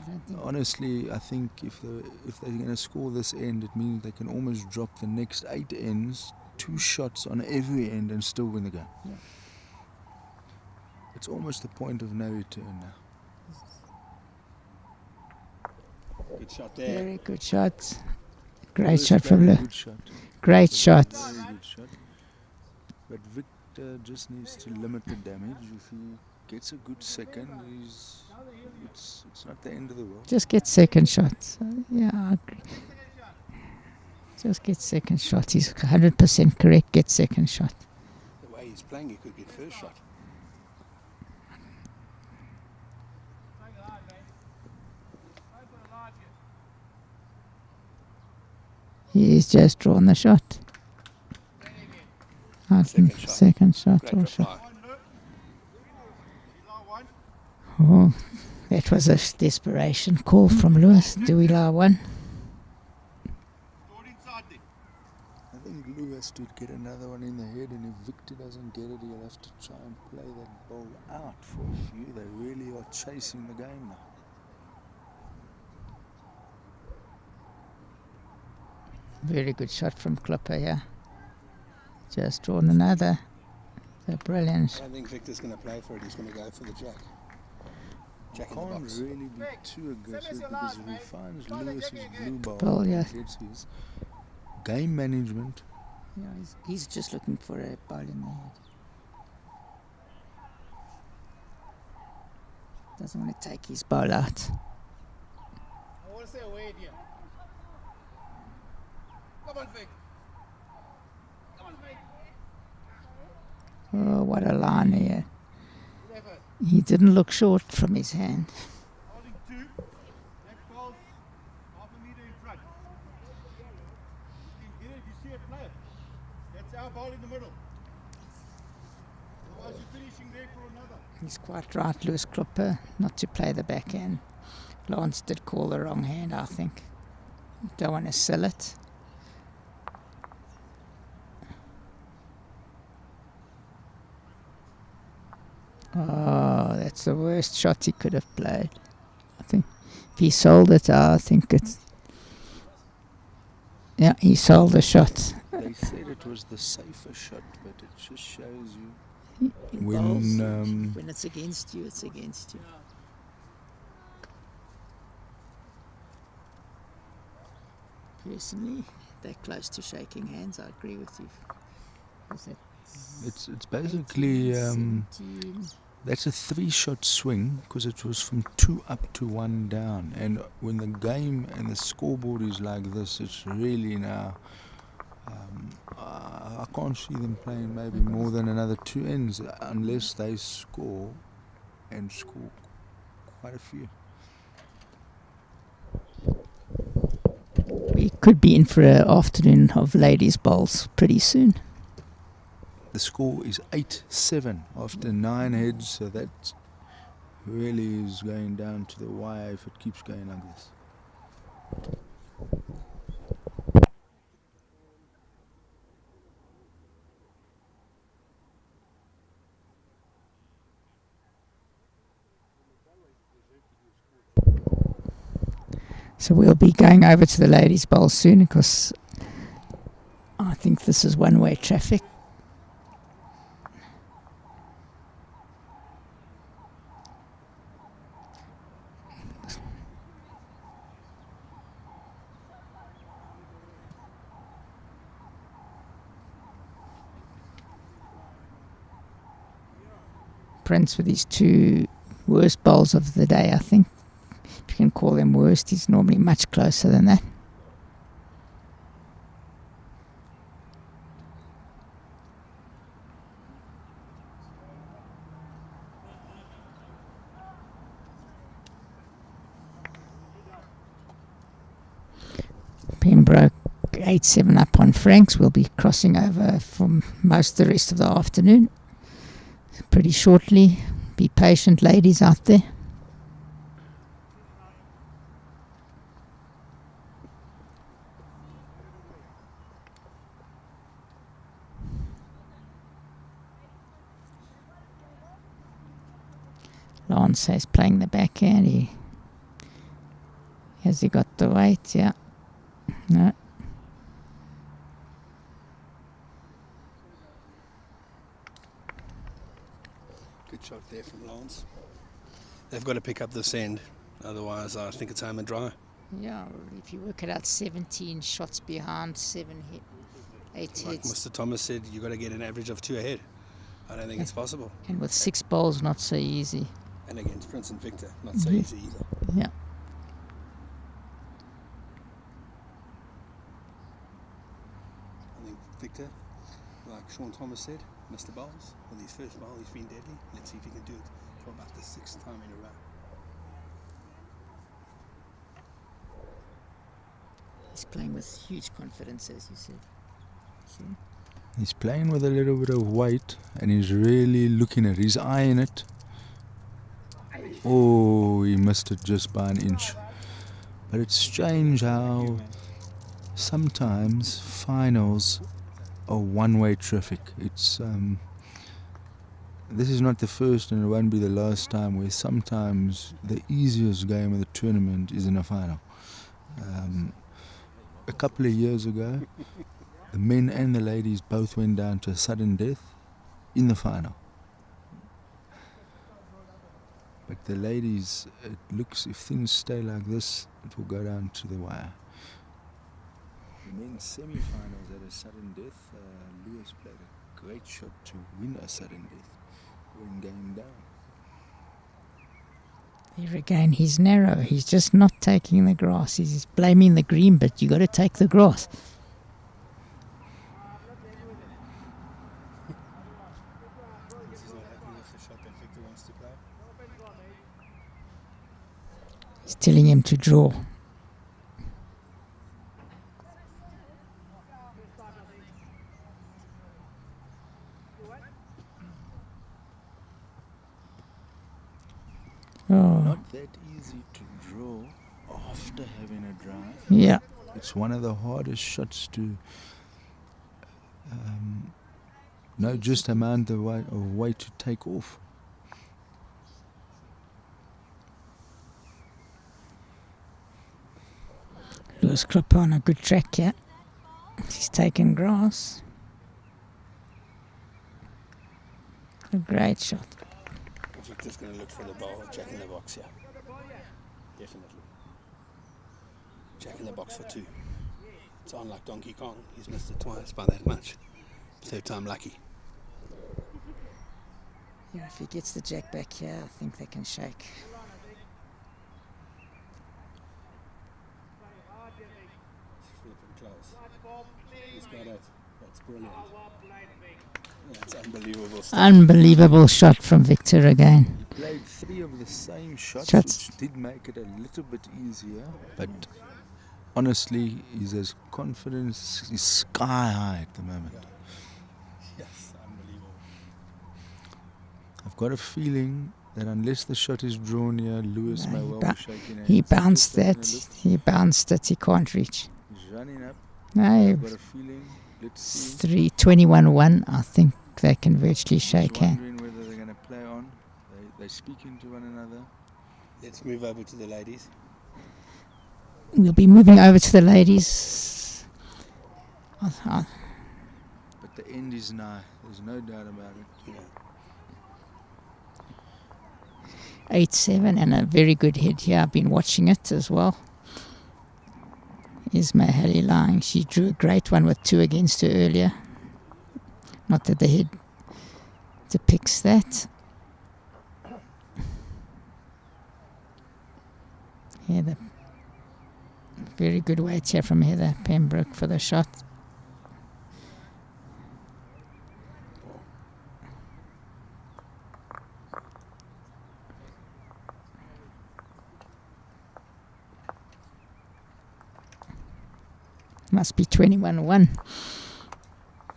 don't think honestly, I think if they're going to score this end, it means they can almost drop the next 8 ends, 2 shots on every end, and still win the game. Yeah. It's almost the point of no return now. Good shot there. very good shot. Great First shot from very Lou. good shot. Great shot. Very good shot. But Victor just needs to limit the damage. If he gets a good second, it's not the end of the world. Just get second shot. Yeah, I agree. Just get second shot. He's 100% correct. Get second shot. The way he's playing, he could get first shot. He's just drawn the shot. I think shot. second shot Great or shot. reply. Oh, that was a desperation call from Lewis. Do we allow one? I think Lou has to get another one in the head, and if Victor doesn't get it, he'll have to try and play that ball out for a few. They really are chasing the game now. Very good shot from Klopper here. Just drawn another. So brilliant. I don't think Victor's going to play for it. He's going to go for the jack. Jack in the Can't box. really be too aggressive because if he finds Lewis's blue ball Ball, and yeah. gets his game management, Yeah, he's just looking for a ball in the head. Doesn't want to take his ball out. I want to say a word here. Come on, Vic. Come on, Vic. Oh, what a line here. Never. He didn't look short from his hand. Holding 2. That ball's half a meter in front. You can get it, you see it, play it. That's our ball in the middle. Otherwise you're finishing there for another. He's quite right, Lewis Klopper, not to play the backhand. Lance did call the wrong hand, I think. Don't want to sell it. Oh, that's the worst shot he could have played. I think if he sold it, I think it's... Yeah, he sold the shot. they said it was the safer shot, but it just shows you In when bowls, when it's against you, it's against you. Personally, they're close to shaking hands. I agree with you. Was it it's basically 17? that's a 3-shot swing because it was from 2 up to 1 down, and when the game and the scoreboard is like this, it's really now I can't see them playing maybe more than another 2 ends unless they score and score quite a few. We could be in for an afternoon of ladies' bowls pretty soon. The score is 8-7 after 9 heads, so that really is going down to the wire if it keeps going like this. So we'll be going over to the ladies' bowl soon because I think this is one-way traffic. Prince with his two worst bowls of the day, I think. If you can call them worst, he's normally much closer than that. Pembroke 8-7 up on Franks. We'll be crossing over for most of the rest of the afternoon. Pretty shortly. Be patient, ladies out there. Lance says playing the backhand. Has he got the weight? Yeah. No. Good shot there from Lance. They've got to pick up this end, otherwise I think it's home and dry. Yeah, if you work it out, 17 shots behind, 8 Like hits. Mr. Thomas said, you've got to get an average of 2 ahead. I don't think it's possible. And with 6 bowls, not so easy. And against Prince and Victor, not so Mhm. easy either. Yeah. I think Victor, like Sean Thomas said, Mr. Bowles, with his first bowl, he's been deadly. Let's see if he can do it for about the 6th time in a row. He's playing with huge confidence, as you said. See? He's playing with a little bit of weight and he's really looking at his eye in it. Oh, he missed it just by an inch. But it's strange how sometimes finals are one-way traffic. It's this is not the first and it won't be the last time where sometimes the easiest game of the tournament is in a final. A couple of years ago, the men and the ladies both went down to a sudden death in the final. But the ladies, it looks, if things stay like this, it will go down to the wire. The men's semi-finals at a sudden death, Lewis played a great shot to win a sudden death when game down. Here again, he's narrow. He's just not taking the grass. He's blaming the green, but you got to take the grass. This is not happening with the shot that Victor wants to play. He's telling him to draw. Oh, Not that easy to draw after having a drive. yeah. It's one of the hardest shots to know just amount of weight to take off. Lewis Klipper on a good track, yeah. He's taking grass. A great shot. Victor's going to look for the ball, Jack in the box, yeah. Definitely. Jack in the box for 2. It's on like Donkey Kong. He's missed it twice by that much. 3rd time lucky. Yeah, if he gets the jack back here, I think they can shake. Flipping close. He's got it. That's brilliant. That's unbelievable stuff. Unbelievable shot from Victor again. He played 3 of the same shots, Shots. which did make it a little bit easier, but honestly, his confidence is sky high at the moment. Yes, unbelievable. I've got a feeling that unless the shot is drawn here, Lewis No, may he well ba- be shaking hands. He He's bounced taking a that. look. He bounced it. He can't reach. He's running up. No, I've got a feeling. Let's see. 3-21-1. I think they can virtually shake Just hands. wondering whether they're going to play on. They're speaking to one another. Let's move over to the ladies. we'll be moving over to the ladies. But the end is nigh. There's no doubt about it. Yeah. 8-7 and a very good head here. I've been watching it as well. Is Mahali lying? She drew a great one with 2 against her earlier. Not that the head depicts that. Heather. Very good weight here from Heather Pembroke for the shot. Must be 21-1.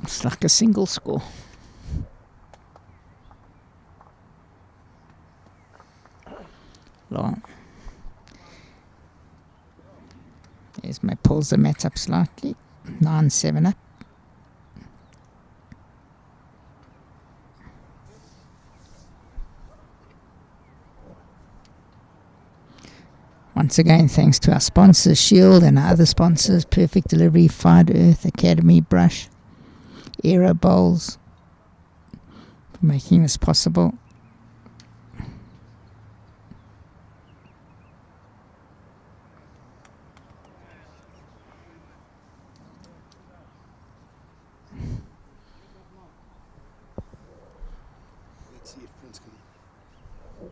It's like a single score. Long. There's my pulls the mat up slightly. 9-7 up. Once again, thanks to our sponsors, Shield, and our other sponsors, Perfect Delivery, Fired Earth, Academy, Brush, Aero Bowls, for making this possible. Let's see if Prince can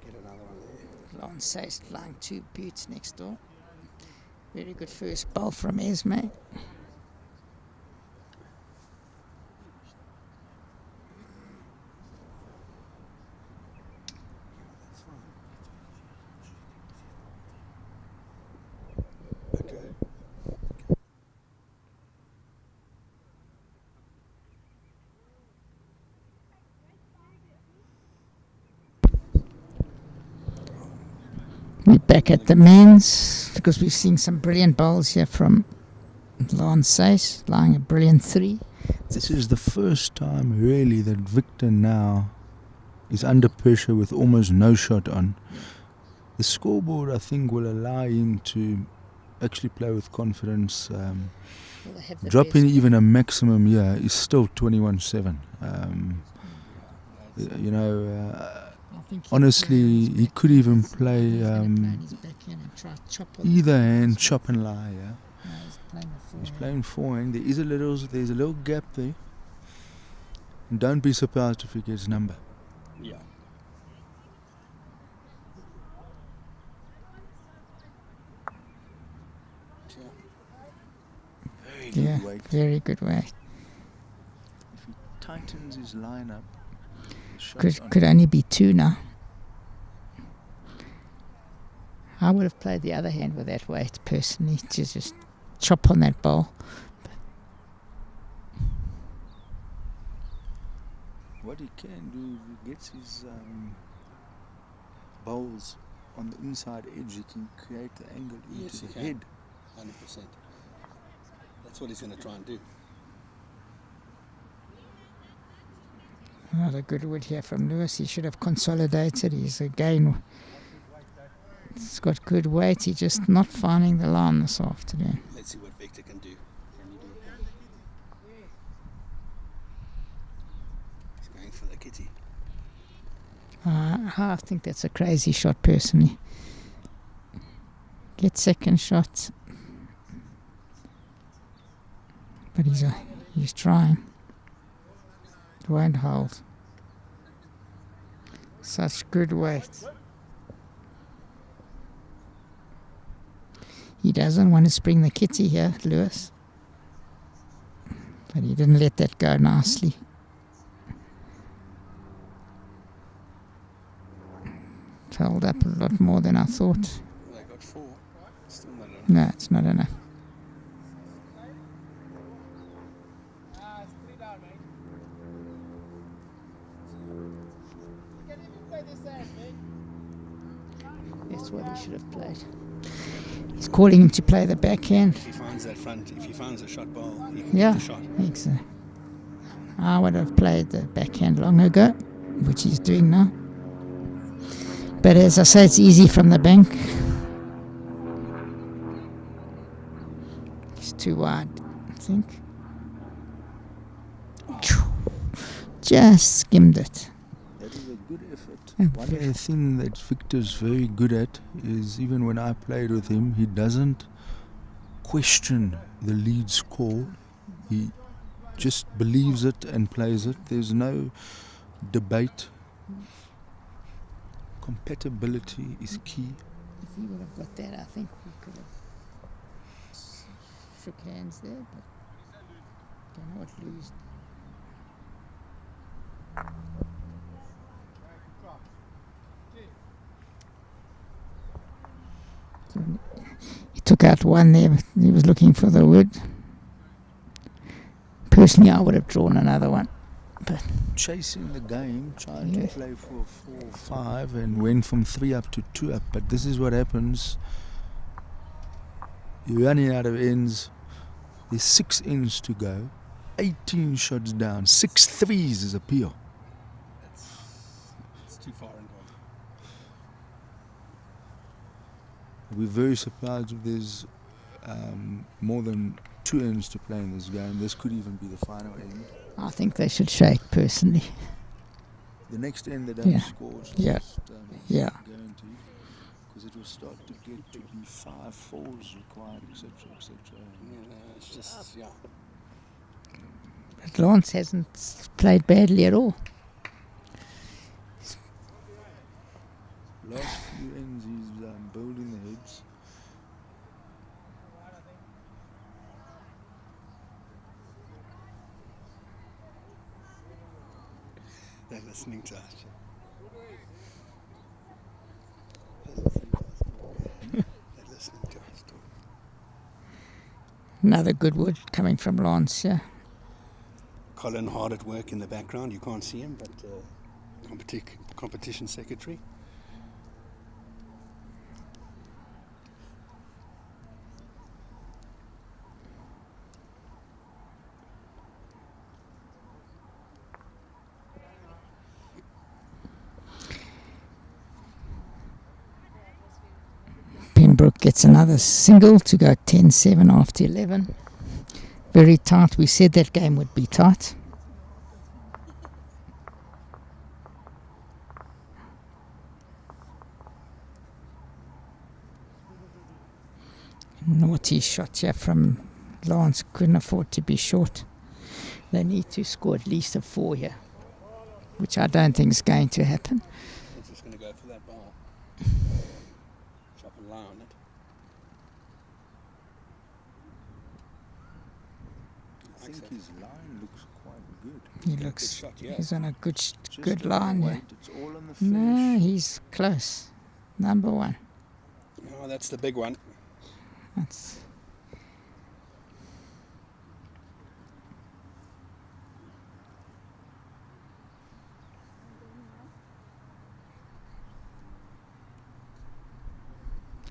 get another one there. Lance says flying 2 boots next door. Very good first bowl from Esme. Okay. We're back at the men's because we've seen some brilliant bowls here from Lance Sace, lying a brilliant 3. This is the first time really that Victor now is under pressure with almost no shot on. The scoreboard, I think, will allow him to actually play with confidence. Dropping even a maximum here is still 21-7. You know, honestly, he could even play either hand, chop and lie. Yeah? He's playing forehand. There's a little gap there. And don't be surprised if he gets number. Yeah. Very Yeah, good weight. very good weight. If he tightens his line up, the shot's on. Could only be 2 now. I would have played the other hand with that weight personally, to just chop on that ball. What he can do, he gets his bowls on the inside edge. He can create the angle Yes, into he the can. head. 100%. That's what he's going to try and do. Another good wood here from Lewis. He should have consolidated. He's again. He's got good weight. He's just not finding the line this afternoon. Let's see what Victor can do. He's going for the kitty. I think that's a crazy shot personally. Get second shot. But he's trying. It won't hold. Such good weight. He doesn't want to spring the kitty here, Lewis. But he didn't let that go nicely. It held up a lot more than I thought. They got 4. Still not enough. No, it's not enough. That's what he should have played. He's calling him to play the backhand. If he finds that front, if he finds a shot ball, he can Yeah, get the shot. exactly. I would have played the backhand long ago, which he's doing now. But as I say, it's easy from the bank. too wide, I think. Just skimmed it. That is a good effort. Yeah, One thing that Victor's very good at is, even when I played with him, he doesn't question the lead score. He just believes it and plays it. There's no debate. Compatibility is key. If he would have got that, I think we could have shook hands there, but don't know what Lou's. He took out one there, but he was looking for the wood. Personally, I would have drawn another one. But Chasing the game, trying Yeah. to play for 4-5 and went from 3 up to 2 up. But this is what happens. You're running out of ends. There's 6 ends to go. 18 shots down. 6 threes is a peel. It's too far involved. We're very surprised if there's more than 2 ends to play in this game. This could even be the final end. I think they should shake, personally. The next end they don't Yeah. score. So Yeah. just, Yeah. guaranteed. Because it will start to get to be 5 falls required, etc., etc. It's just, yeah. But Lawrence hasn't played badly at all. Last few ends he's building the heads. They're listening to us. They're listening to us. Another good wood coming from Lawrence, yeah. Colin hard at work in the background. You can't see him, but competition secretary. Pembroke gets another single to go 10-7 after 11. Very tight. We said that game would be tight. Naughty shot here from Lawrence. Couldn't afford to be short. They need to score at least a 4 here, which I don't think is going to happen. He's just going to go for that ball. Chop and lie on it. I think his line looks quite good. He looks. shot, yeah. He's on a good Just good on the line. Yeah. weight, it's all on the finish. No, he's close. Number 1. Oh, that's the big one. That's.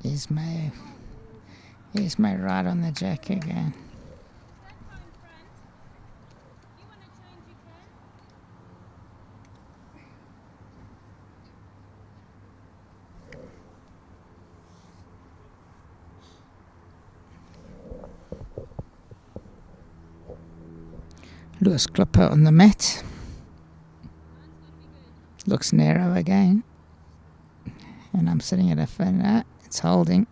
Here's my right on the jack again. Lewis Clipper on the mat. Looks narrow again. And I'm sitting at a fin. It's holding.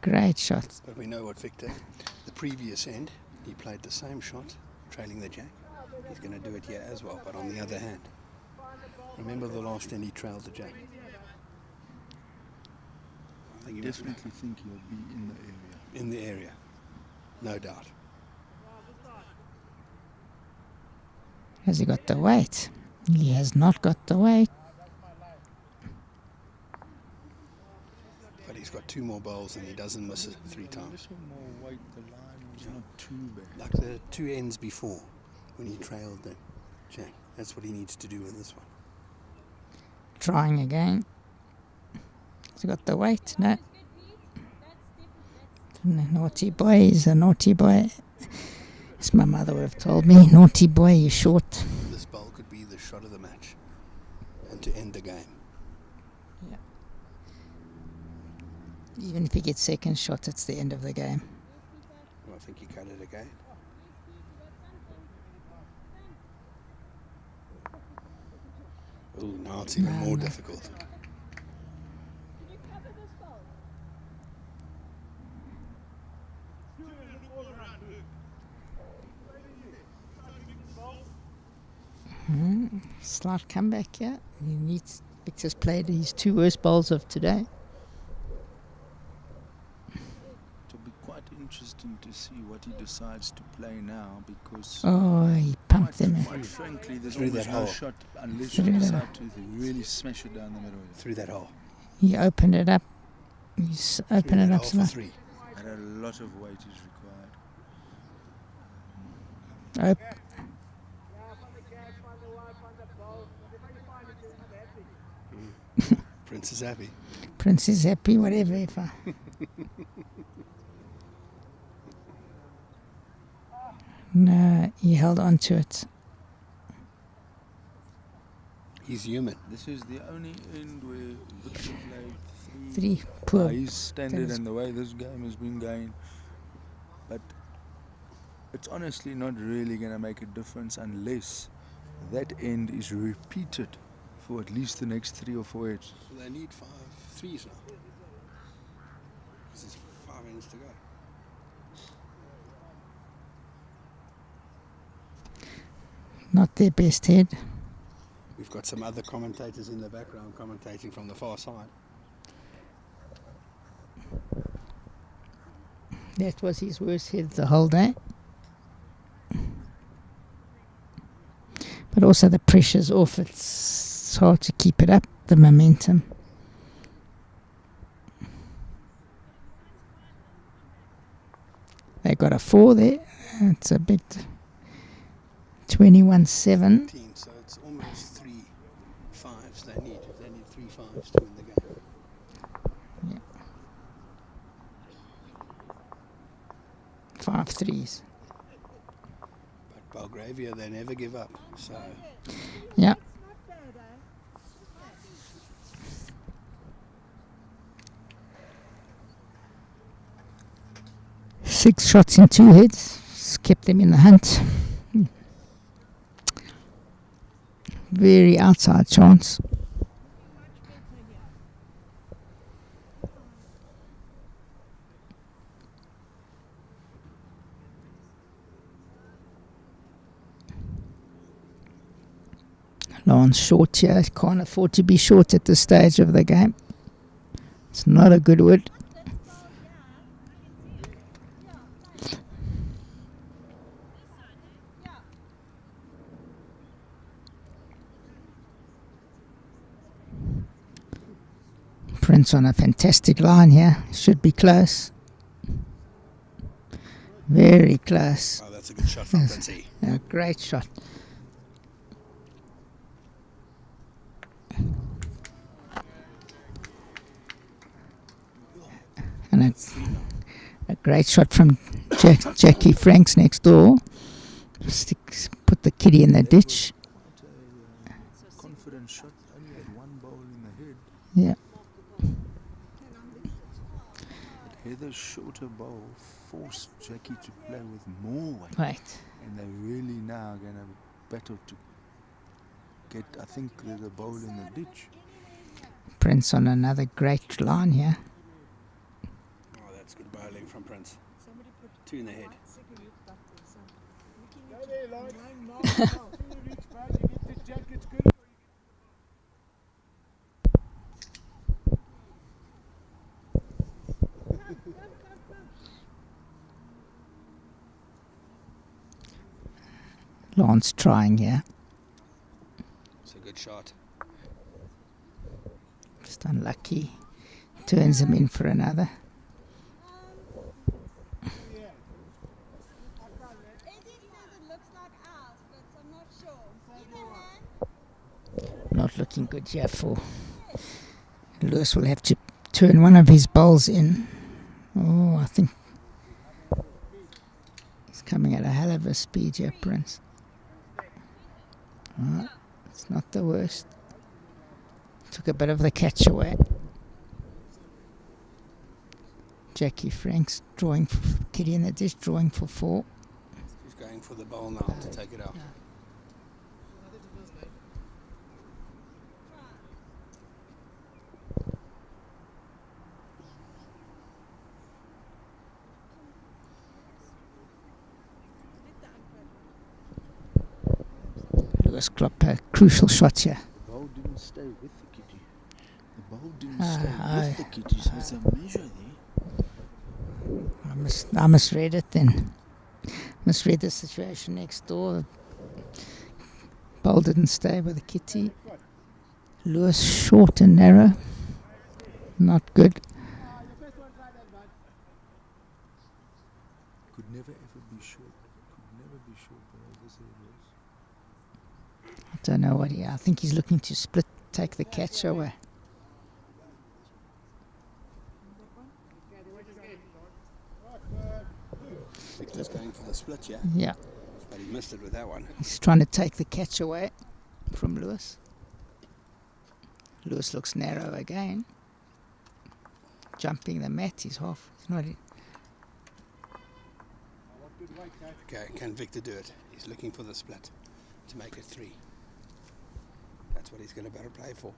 Great shot. But we know what Victor, the previous end, he played the same shot, trailing the jack. He's going to do it here as well, but on the other hand. Remember the last end he trailed the jack. I think he was Definitely think he'll be in the area. in the area, no doubt. Has he got the weight? He has not got the weight. But he's got 2 more bowls and he doesn't miss it 3 A times. little more weight, the line was not too bad. Like the 2 ends before, when he trailed the jack. That's what he needs to do in this one. Trying again. Has he got the weight? No. Naughty boy, he's a naughty boy. As my mother would have told me, naughty boy, you're short. This bowl could be the shot of the match and to end the game. Yeah. Even if he gets second shot, it's the end of the game. Well, I think he cut it again. Oh, now it's even more difficult. Slight comeback here. Victor's played his 2 worst bowls of today. It'll be quite interesting to see what he decides to play now, because Oh, he pumped them in. quite frankly, there's Through almost that no hole. shot unless Through you that decide to really smash it down the middle. Through that hole. He opened it up. He's opened Through it that up. hole So for much. 3. And a lot of weight is required. Prince is happy. Prince is happy, whatever. If I no, he held on to it. He's human. This is the only end where Victor played 3 poor. his standard That is- and the way this game has been going. But it's honestly not really going to make a difference unless that end is repeated for at least the next 3 or 4 hits. So they need 5 threes now. Because there's 5 innings to go. Not their best head. We've got some other commentators in the background commentating from the far side. That was his worst head the whole day. But also the pressure's off. It's hard to keep it up, the momentum. They got a 4 there. It's a bit 21-7. 15, so it's almost 3 5s they need. They need 3 5s to win the game. Yeah. 5 threes. But Belgravia, they never give up. So Yeah. Six shots in 2 heads. Just kept them in the hunt. Very outside chance. Lawrence short here. Can't afford to be short at this stage of the game. It's not a good wood. Prince on a fantastic line here. Should be close. Very close. oh, that's a good shot from Yes. Princey. A great shot. And it's a great shot from Jackie Franks next door. Put the kitty in the ditch. Confident shot, only had 1 bowl in the head. Yeah. Heather's shorter bowl forced Jackie to play with more weight. Right. And they're really now going to battle to get, I think there's a bowl in the ditch. Prince on another great line here. Oh, that's good bowling from Prince. 2 in the head. Lawrence trying here. It's a good shot. Just unlucky. Turns him in for another. Not looking good here for Lewis. Will have to turn one of his bowls in. Oh, I think he's coming at a hell of a speed here, Prince. Oh, it's not the worst. Took a bit of the catch away. Jackie Franks drawing for Kitty in the dish, drawing for 4. He's going for the bowl now to take it out. Lewis Klopper, crucial shot here. The ball didn't stay with the kitty. The ball didn't Ah, stay aye. with the kitty, so it's a measure there. I misread it then. Misread the situation next door. Ball didn't stay with the kitty. Lewis short and narrow. Not good. Could never ever be short. Could never be short, but I guess it was. I don't know what I think he's looking to split, take the catch away. Victor's going for the split, yeah? Yeah, But he missed it with that one. he's trying to take the catch away from Lewis. Lewis looks narrow again. Jumping the mat, he's half. He's not. Okay, can Victor do it? He's looking for the split to make it 3. That's what he's going to better play for.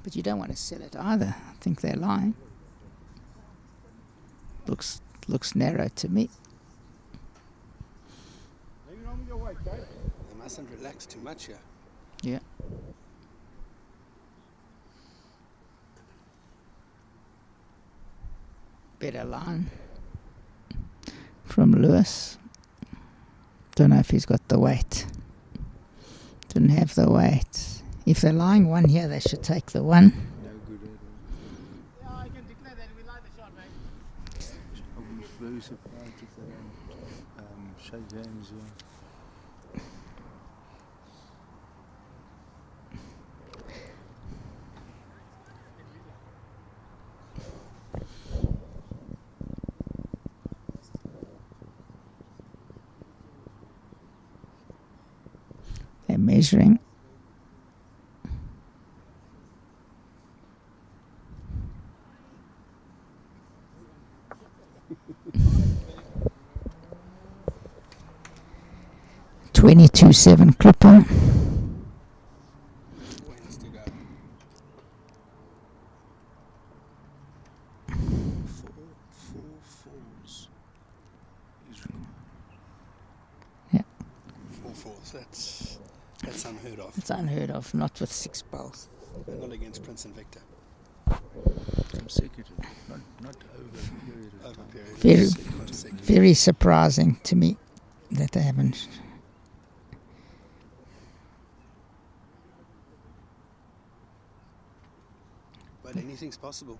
But you don't want to sell it either. I think they're lying. Looks narrow to me. They mustn't relax too much here. Yeah. Better line from Lewis. Don't know if he's got the weight. Didn't have the weight. If they're lying one here, they should take the one. No good at all. Yeah, I can declare that we like the shot, mate. I was very surprised if they don't shake hands. They're measuring. $22.7 Clipper. Points to go. 4 falls is required. Yeah, 4 fours. That's unheard of. it's unheard of. Not with 6 balls. And not against Prince and Victor. Consecutive, not over a period of Over time. period. Very- Consecutive. Very surprising to me that they haven't. But anything's possible.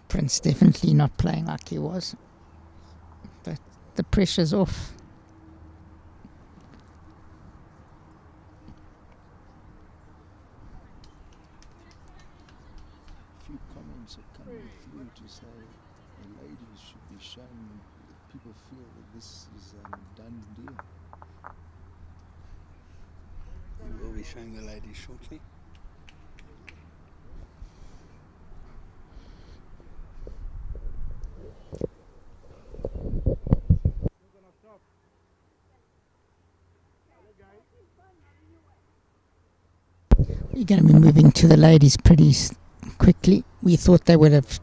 Prince definitely not playing like he was. But the pressure's off. Few comments are coming through to say the ladies should be shown. People feel that this is a done deal. We will be showing the ladies shortly. You're going to be moving to the ladies pretty quickly. We thought they would have.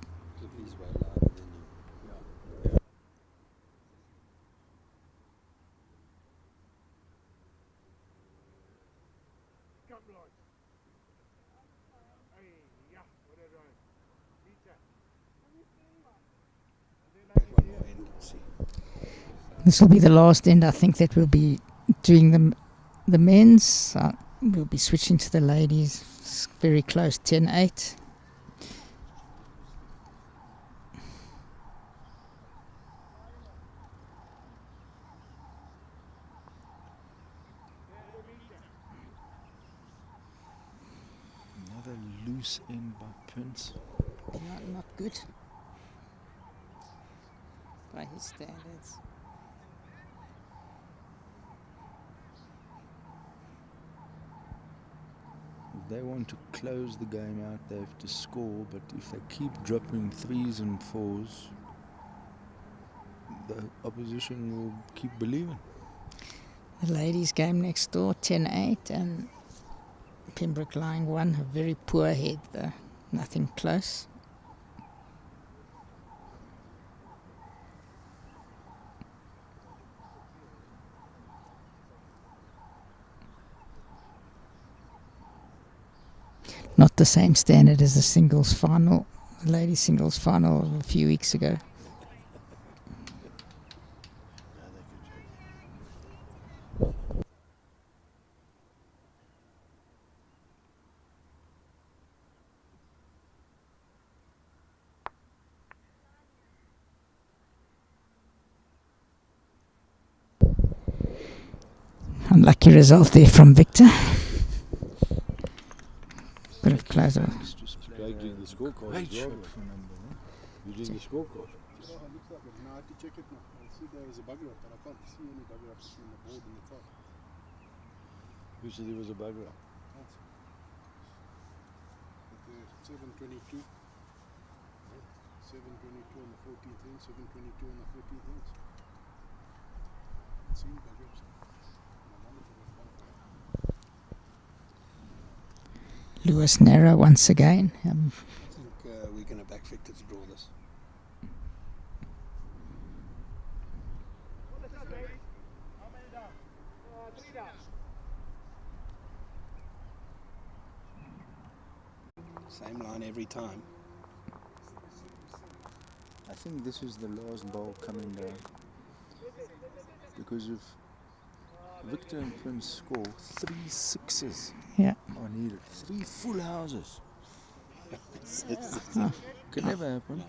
Take one more end. See. This will be the last end. I think that we'll be doing the men's. We'll be switching to the ladies. It's very close, 10-8. Another loose end by Prince. Not good by his standards. they want to close the game out, they have to score, but if they keep dropping 3s and 4s, the opposition will keep believing. The ladies' game next door, 10-8, and Pembroke Lying won. A very poor head, though. Nothing close. Not the same standard as the singles final, the ladies' singles final of a few weeks ago. Unlucky result there from Victor. Bit of closer. Like doing the scorecard as well. You doing the scorecard? No, it looks like it. No, I have to check it now. I see there was a bugger up, but I can't see any bugger up between the board and the top. Who said there was a bugger up? That's at the 722. 722 on the 14th inch, 722 on the 14th inch. I've seen bugger ups. Lewis Narrow once again. I think we're going to back Victor to draw this. Same line every time. I think this is the last ball coming down, because if Victor and Prince score 3 6s Yeah. are needed, 3 full houses. Oh, Could never happen.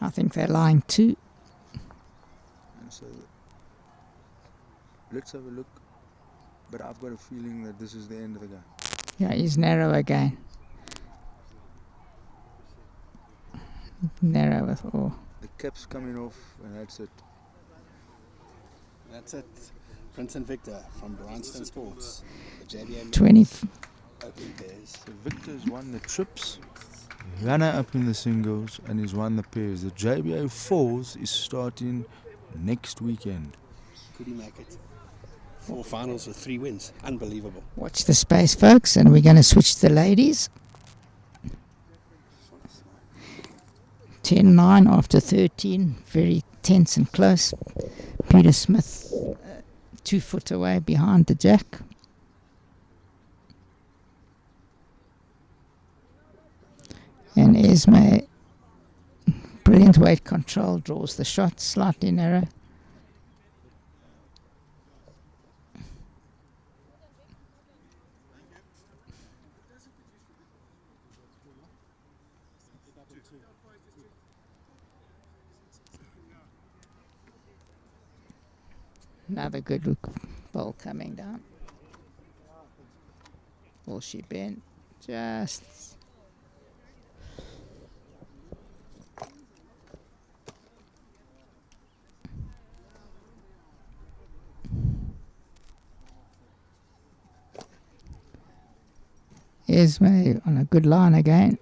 I think they're lying too. And so let's have a look. But I've got a feeling that this is the end of the game. Yeah, he's narrow again. Narrow with all. The cap's coming off, and that's it. That's it. Prince and Victor from Bryanston Sports. The JBA 20. open pairs. So Victor's won the trips, runner up in the singles, and he's won the pairs. The JBA 4s is starting next weekend. Could he make it? 4 finals with 3 wins. Unbelievable. Watch the space, folks, and we're going to switch to the ladies. 10-9 after 13. Very tense and close. Peter Smith 2 foot away behind the jack. And Esme, brilliant weight control, draws the shot, slightly narrow. Another good look ball coming down. Will she bend? Just. Esme on a good line again.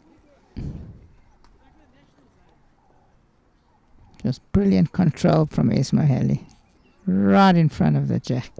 Just brilliant control from Esme Haley. Right in front of the jack.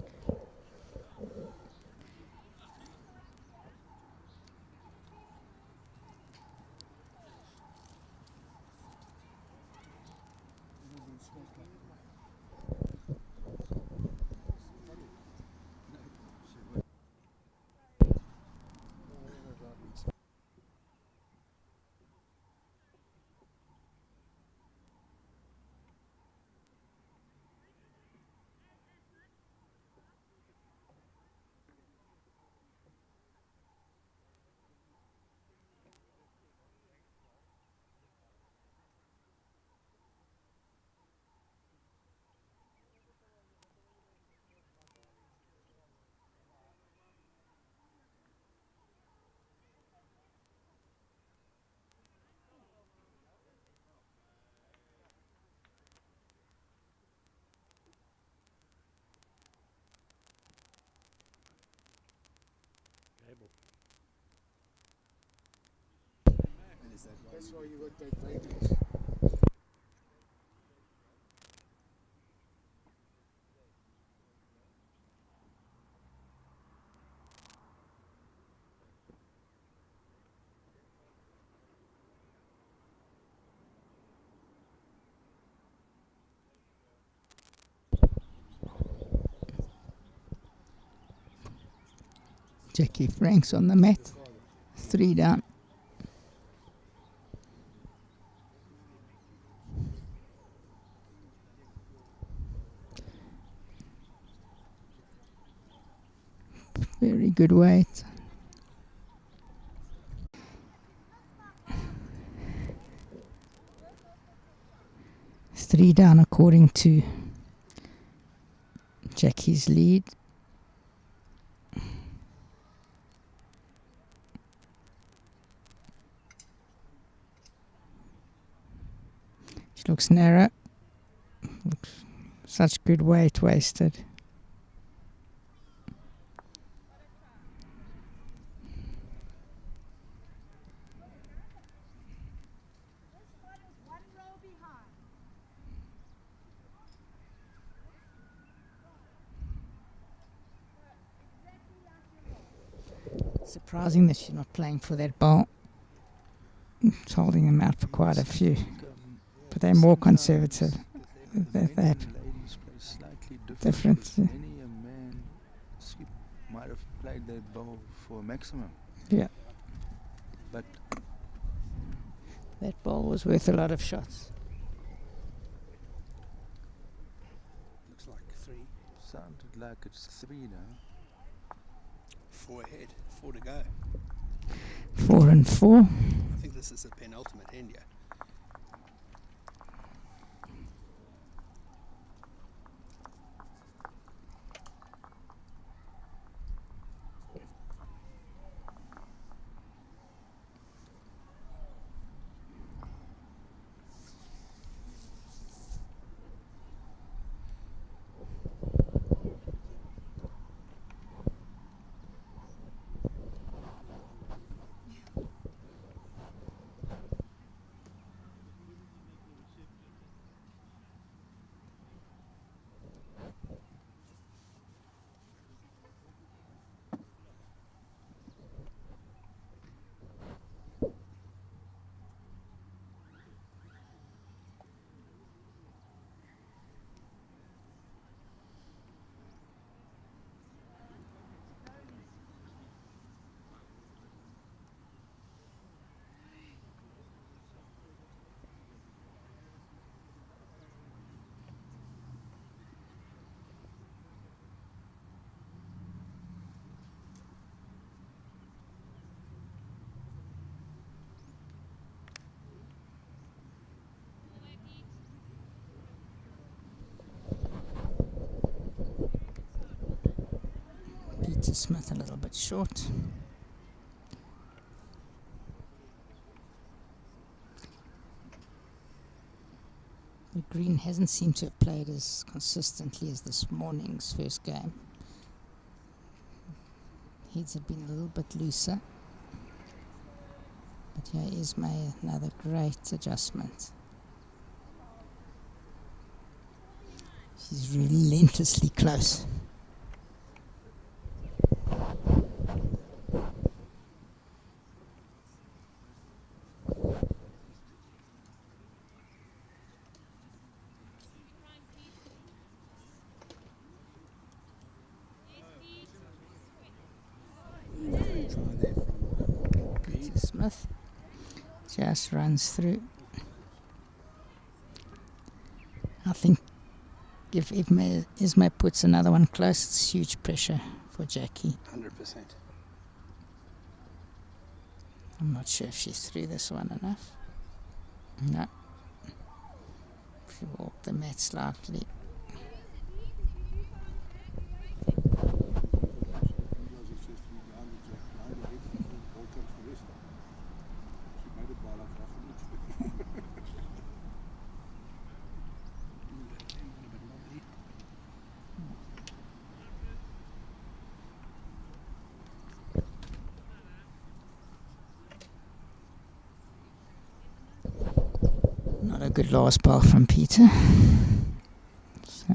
trouble. That's why you got that advantage. Jackie Franks on the mat. 3 down. Very good weight. Three down according to Jackie's lead. She looks narrow. Such good weight wasted. Surprising that she's not playing for that ball. It's holding them out for quite a few. But they're more conservative. They have Ladies play slightly different. Many a man skip might have played that ball for a maximum. Yeah. But That ball was worth a lot of shots. Looks like 3. sounded like it's 3 now. 4 ahead. 4 to go. 4 and 4. I think this is the penultimate end, yeah. Peter Smith a little bit short. The green hasn't seemed to have played as consistently as this morning's first game. Heads have been a little bit looser. But here is another great adjustment. She's relentlessly close. Peter Smith just runs through. I think if Ismay puts another one close, it's huge pressure for Jackie. 100%. I'm not sure if she's through this one enough. No. She walked the mat slightly. Not a good last ball from Peter. So,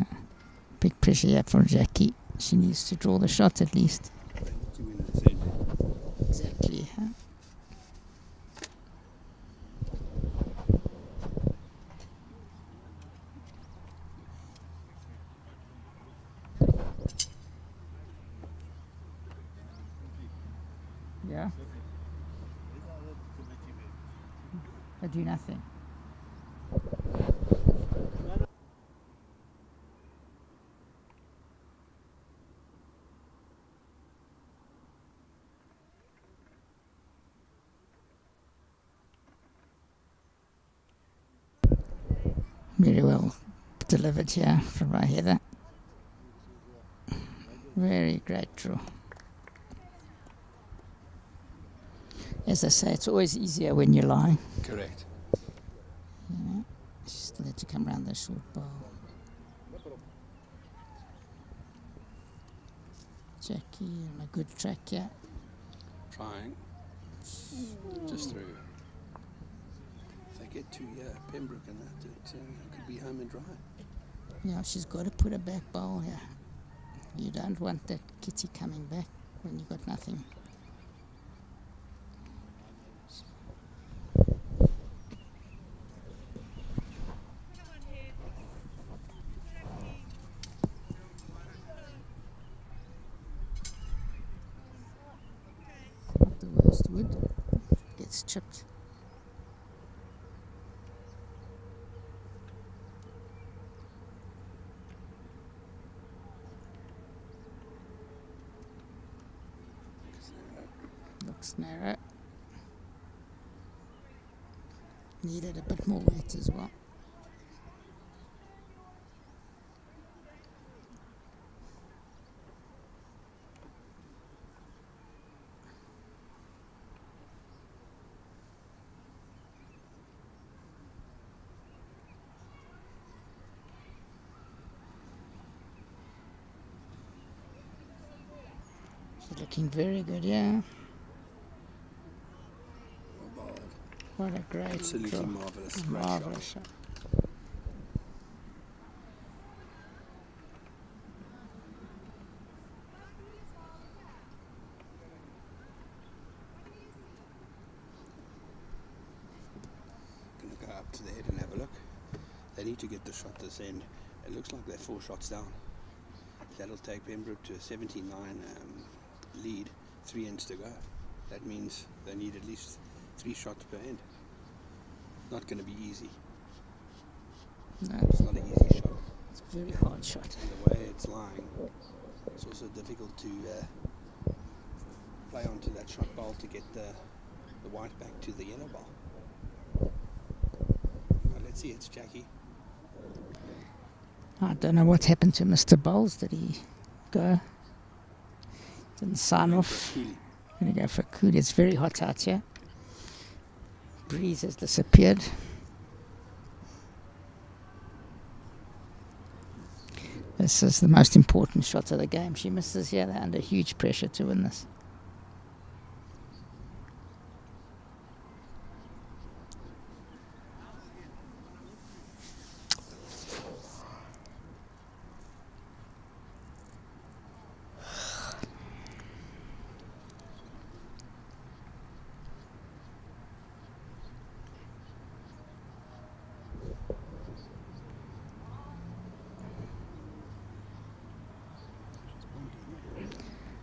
big pressure here for Jackie. She needs to draw the shot at least. To win the set. Exactly. Huh? Yeah. I do nothing. Very well delivered here from our Heather. Very great draw. As I say, it's always easier when you're lying. Correct. Yeah. Just let it come around the short ball. Jackie on a good track here. Trying. Just through. If they get to Pembroke and that, it could be home and dry. Yeah, she's got to put a back bowl here. You don't want that kitty coming back when you've got nothing. Not the worst wood. Gets chipped. Looks narrow. Needed a bit more weight as well. She's looking very good, yeah. What a great Absolutely draw. marvellous. Great Marvellous shot. shot. Going to go up to the head and have a look. They need to get the shot this end. It looks like they're 4 shots down. That'll take Pembroke to a 79 lead, 3 ends to go. That means they need at least 3 shots per end. Not going to be easy. No, It's not an easy shot. it's a very hard shot. And the way it's lying, it's also difficult to play onto that shot ball to get the white back to the yellow ball. Now let's see, it's Jackie. I don't know what happened to Mr. Bowles. Did he go? Didn't sign off. Cooley. Gonna go for Cooley. It's very hot out here. Breeze has disappeared. This is the most important shot of the game. She misses here. They're under huge pressure to win this.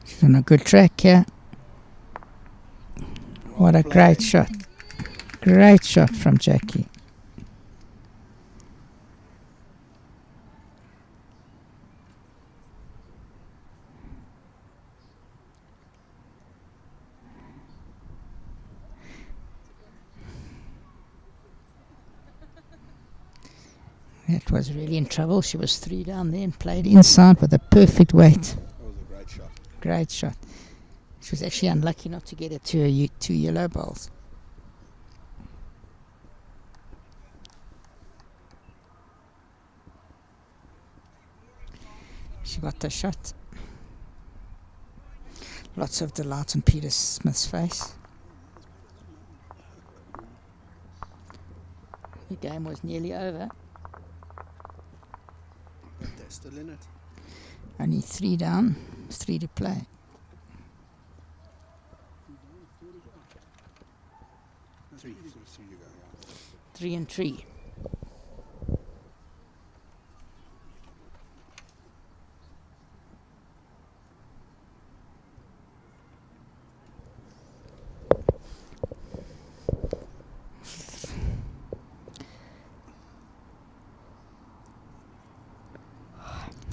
She's on a good track here. What a great shot. Great shot from Jackie. That was really in trouble. She was 3 down there and played inside with a perfect weight. That was a great shot. Great shot. She was actually unlucky not to get it to her 2 yellow balls. She got the shot. Lots of delight on Peter Smith's face. Big game was nearly over. But they're still in it. Only 3 down, 3 to play. Three you go, yeah. 3 and 3.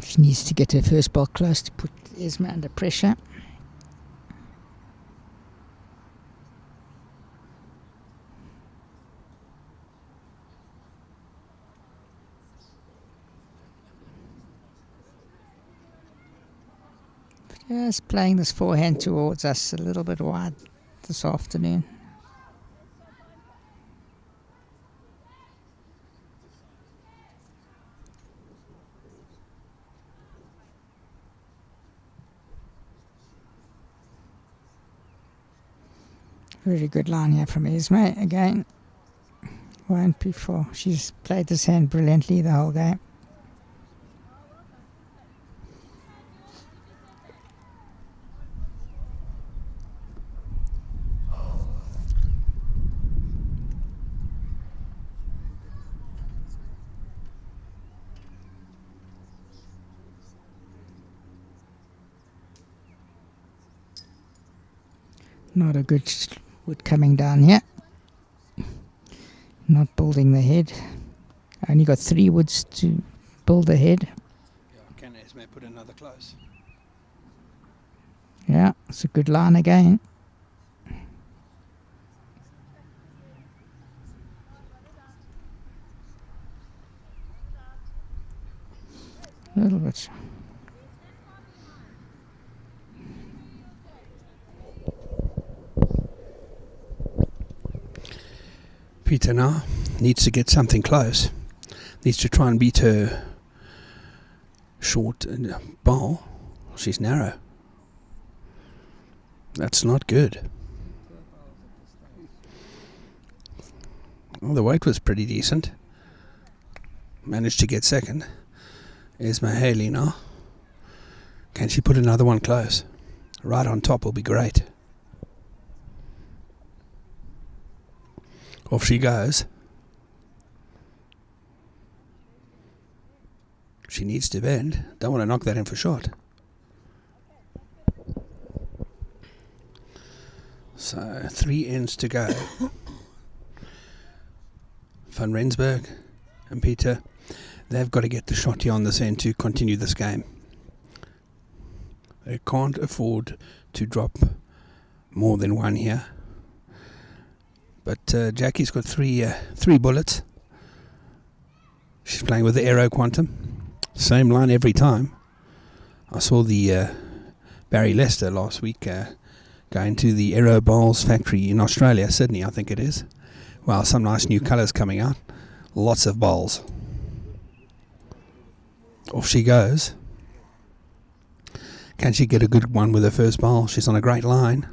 She needs to get her first ball close to put Esme under pressure. Just playing this forehand towards us a little bit wide this afternoon. Very good line here from Esme again. Won't be for. She's played this hand brilliantly the whole game. Not a good wood coming down here. Not building the head. Only got 3 woods to build the head. Yeah, can Esme put another close? Yeah, it's a good line again. A little bit. Peter now needs to get something close. Needs to try and beat her short ball. She's narrow. That's not good. Well, the weight was pretty decent. Managed to get second. Esme Haley now. Can she put another one close? Right on top will be great. Off she goes. She needs to bend. Don't want to knock that in for shot. So 3 ends to go. Van Rensburg and Peter, they've got to get the shot here on this end to continue this game. They can't afford to drop more than 1 here. But Jackie's got 3 bullets. She's playing with the Aero Quantum. Same line every time. I saw the Barry Lester last week going to the Aero Bowls factory in Australia, Sydney I think it is. Well, some nice new colours coming out. Lots of bowls. Off she goes. Can she get a good one with her first bowl? She's on a great line.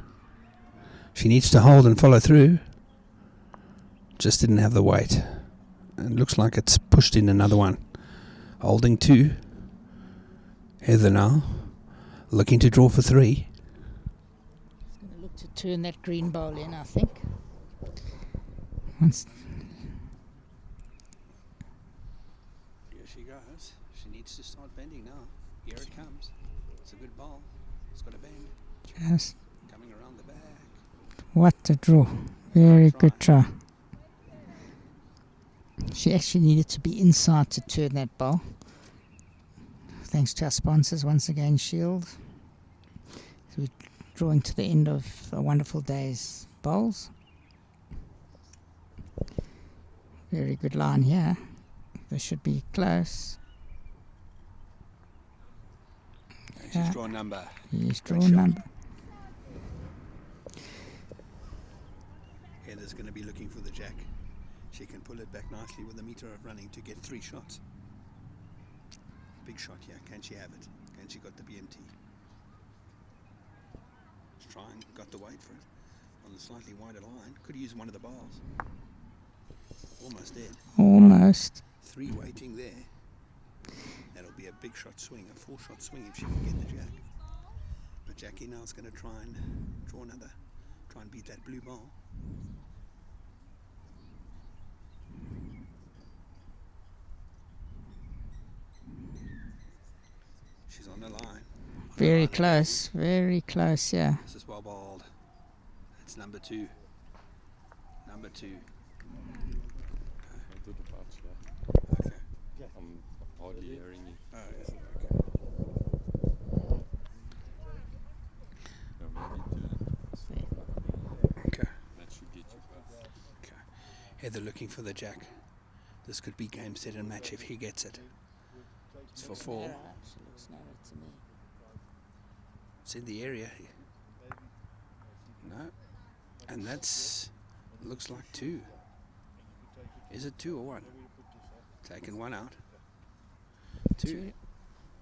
She needs to hold and follow through. Just didn't have the weight. And looks like it's pushed in another one. Holding 2. Heather now. Looking to draw for 3. She's going to look to turn that green bowl in, I think. Once. Here she goes. She needs to start bending now. Here it comes. It's a good ball. It's got a bend. Just. Coming around the back. What a draw. Very good try. She actually needed to be inside to turn that bowl. Thanks to our sponsors once again, Shield. So we're drawing to the end of a wonderful day's bowls. Very good line here. This should be close. And she's drawn number. Yes, Great draw shot. number. Heather's going to be looking for the jack. She can pull it back nicely with a meter of running to get 3 shots. Big shot here. Can she have it? Can she got the BMT? She's trying. Got the weight for it. On the slightly wider line. Could use one of the bars. Almost dead. Almost. 3 waiting there. That'll be a big shot swing, a 4-shot swing if she can get the jack. But Jackie now is going to try and draw another, try and beat that blue ball. She's on the line. Very close, very close, yeah. This is well bowled. It's number 2. Number 2. I'll do the bounce, Okay. I'm hardly hearing you. Oh, is it? Okay. Maybe Okay. that should get you past. Okay. Heather looking for the jack. This could be game, set and match if he gets it. It's for 4. She looks narrow to me. It's in the area. No. And that's, looks like 2. Is it 2 or 1? Taken 1 out. 2.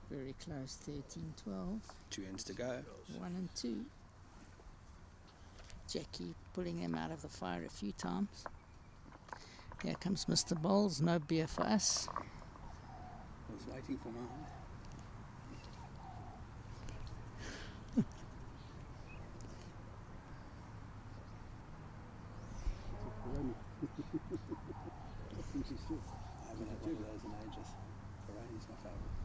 Very close, 13, 12. 2 ends to go. 1 and 2. Jackie pulling them out of the fire a few times. Here comes Mr. Bowles, no beer for us. I was waiting for mine. I haven't had one of those in ages. Ferrari's my favourite.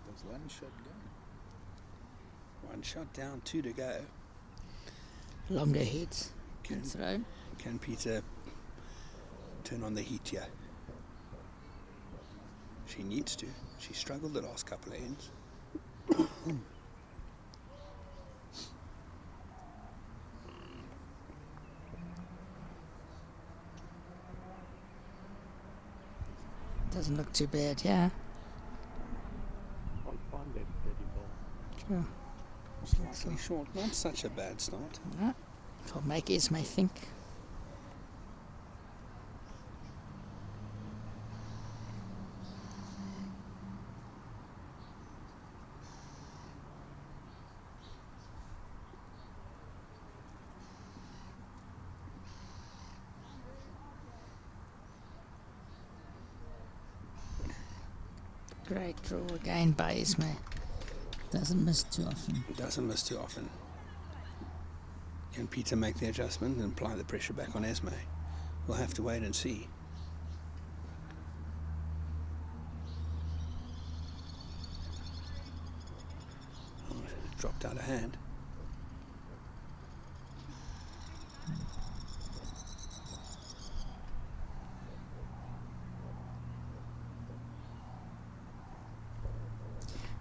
That's 1 shot down. 1 shot down, 2 to go. Longer heads. Can, Throw. can Peter turn on the heat here? She needs to. She struggled the last couple of ends. Doesn't look too bad, yeah. I'll find that steady ball. Sure. Slightly short, not such a bad start. No. It'll make Esme think. Great draw again by Esme. Doesn't miss too often. Doesn't miss too often. Can Peter make the adjustment and apply the pressure back on Esme? We'll have to wait and see. Oh, it dropped out of hand.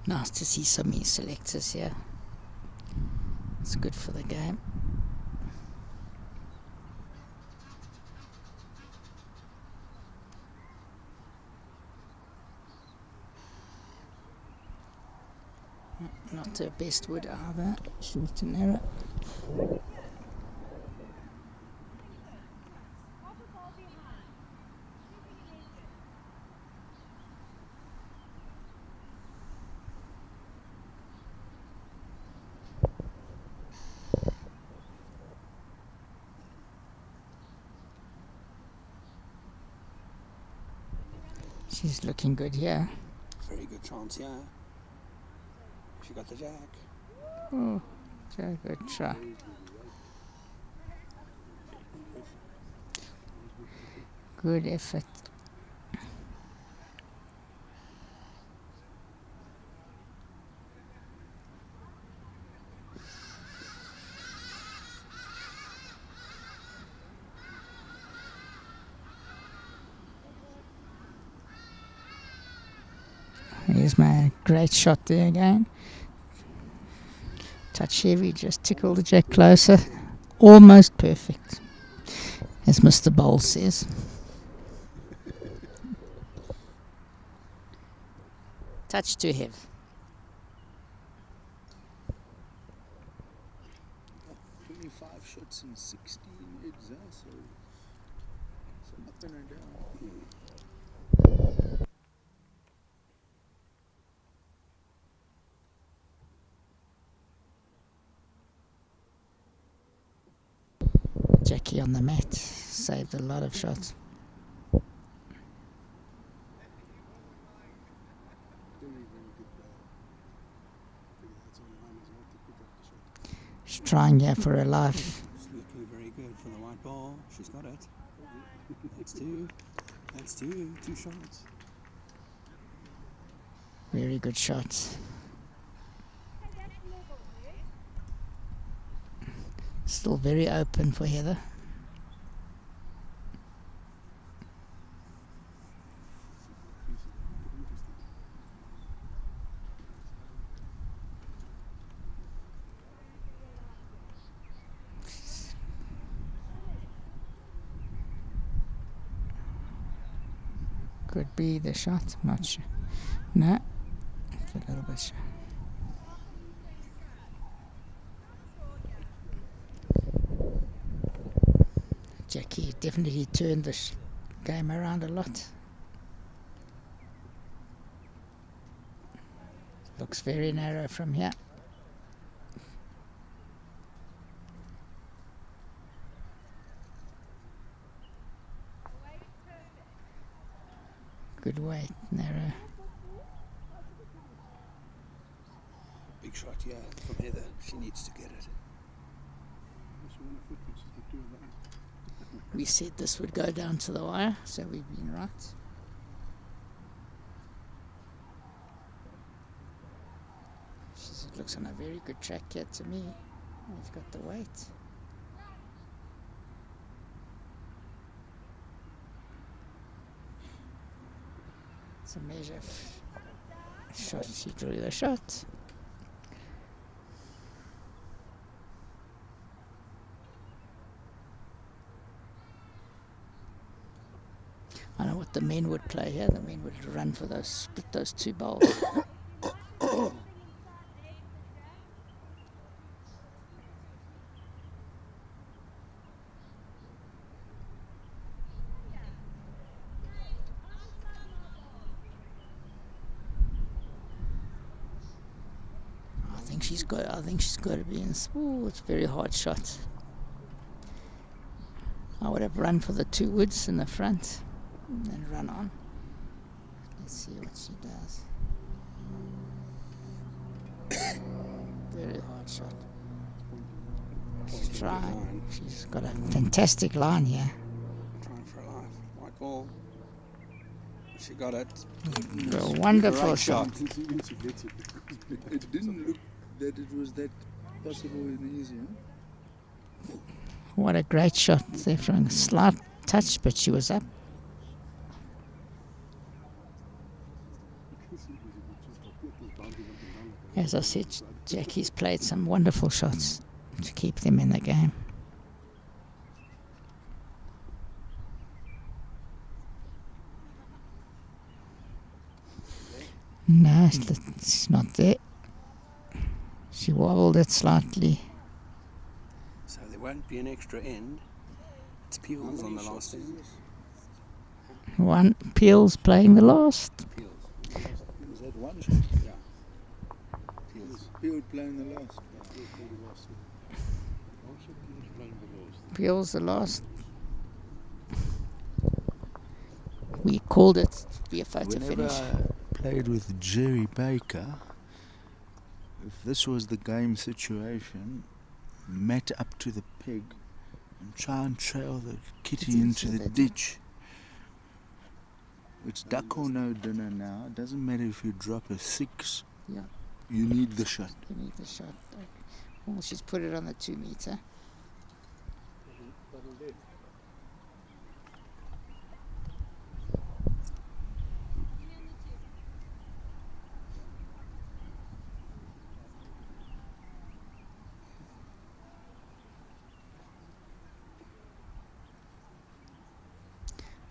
Nice to see some new selectors here. It's good for the game. Not her best wood either. Short and narrow. She's looking good here. Very good chance here. She got the jack. Oh, very good try. Good effort. Here's my great shot there again. Touch heavy, just tickle the jack closer. Almost perfect, as Mr. Bowl says. Touch too heavy. 25 shots in 16 eggs, so up and down. Jackie on the mat. Saved a lot of shots. She's trying here for her life. She's looking very good for the white ball. She's got it. That's two. That's two. 2 shots. Very good shots. Still very open for Heather. Could be the shot, I'm not sure. No, it's a little bit sure. Jackie definitely turned the game around a lot. Looks very narrow from here. Good weight, narrow. Big shot, yeah, from Heather. She needs to get it. We said this would go down to the wire, so we've been right. It looks on a very good track here to me. We've got the weight. It's a measure shot. She drew the shot. I know what the men would play here. The men would run for those, split those 2 bowls. I think she's got to be in. Ooh, it's a very hard shot. I would have run for the 2 woods in the front and then run on. Let's see what she does. Very hard shot. She's trying. She's got a fantastic line here. Trying for a life. White ball. She got it. A wonderful Great shot. It didn't look that it was that possible and easy. Huh? What a great shot. They're throwing a slight touch, but she was up. As I said, Jackie's played some wonderful shots to keep them in the game. No, it's not there. She wobbled it slightly. So there won't be an extra end. It's Peels on the last end. One Peels playing the last. Peels. Was that one shot? Yeah. Peels. Field playing the last. Peels the last. We called it to be a photo Whenever finish. I played with Jerry Baker, if this was the game situation, mat up to the peg and try and trail the kitty into the ditch. It's duck or no dinner now. It doesn't matter if you drop a 6. Yeah. You need the shot. You need the shot. Well, she's put it on the 2 meter.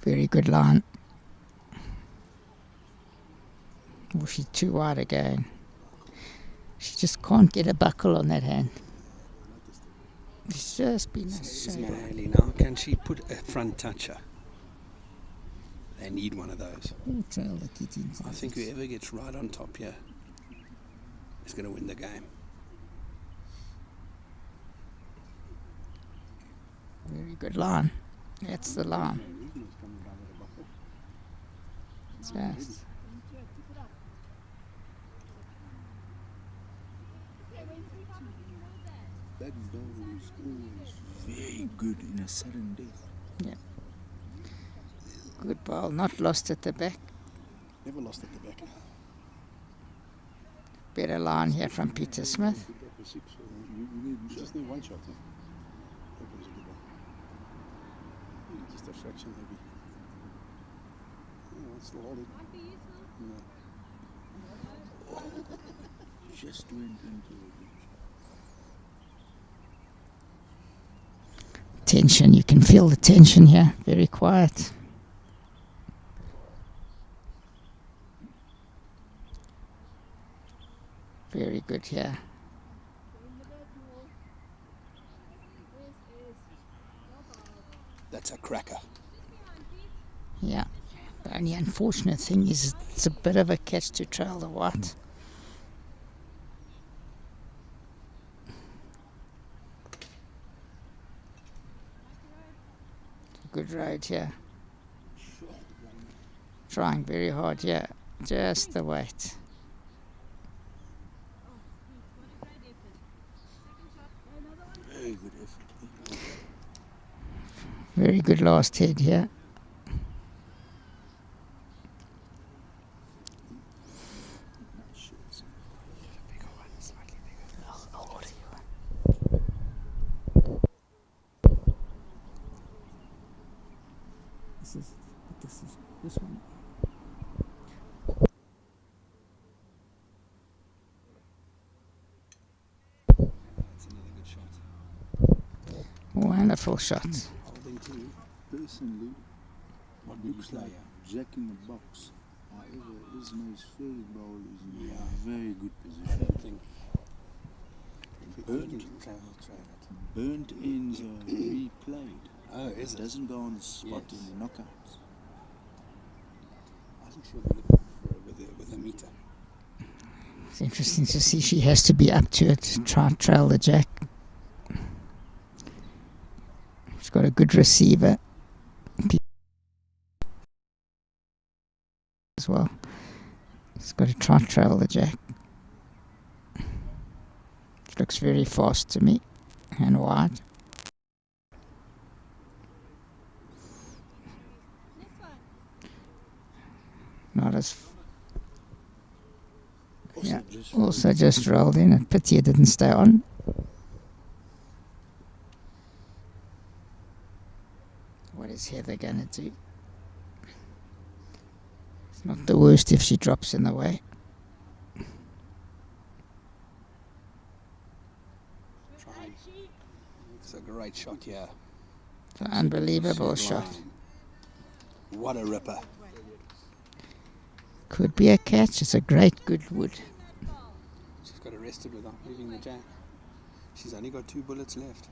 Very good line. Oh, she's too wide again. She just can't get a buckle on that hand. It's just been a shame. Ismaili now, can she put a front toucher? They need one of those. We'll trail the kitty into I the think ditch. whoever gets right on top here is going to win the game. Very good line. That's the line. Just. That ball is always very good in a sudden death. Yeah. Good ball. Not lost at the back. Never lost at the back. Better line here from Peter Smith. That was 6. You just need one shot. Huh? That was a good one. Just a fraction heavy. Oh, it's still holding. No. Just went into a good shot. Tension. You can feel the tension here. Very quiet. Very good here. That's a cracker. Yeah. The only unfortunate thing is it's a bit of a catch to trail the white. Good ride here. Trying very hard here. Just the weight. Very good effort. Very good last head here. This one. That's another good shot. Wonderful shot. Holding two. Personally, What it looks like Jack in the box. However, Ismail's first ball is in a very good position. thing. Burnt. Burnt ends are replayed. Oh, is It it? doesn't go on the spot Yes. in the knockouts. I think she'll be looking for it with a meter. It's interesting to see she has to be up to it to try and trail the jack. She's got a good receiver as well. She's got to try and trail the jack. It looks very fast to me and wide. Not as yeah. Also just rolled in. A pity it didn't stay on. What is Heather gonna do? It's not the worst if she drops in the way. Trying. It's a great shot here. It's an unbelievable shot. What a ripper. Could be a catch. It's a great good wood. She's got arrested without moving the jack. She's only got 2 bullets left.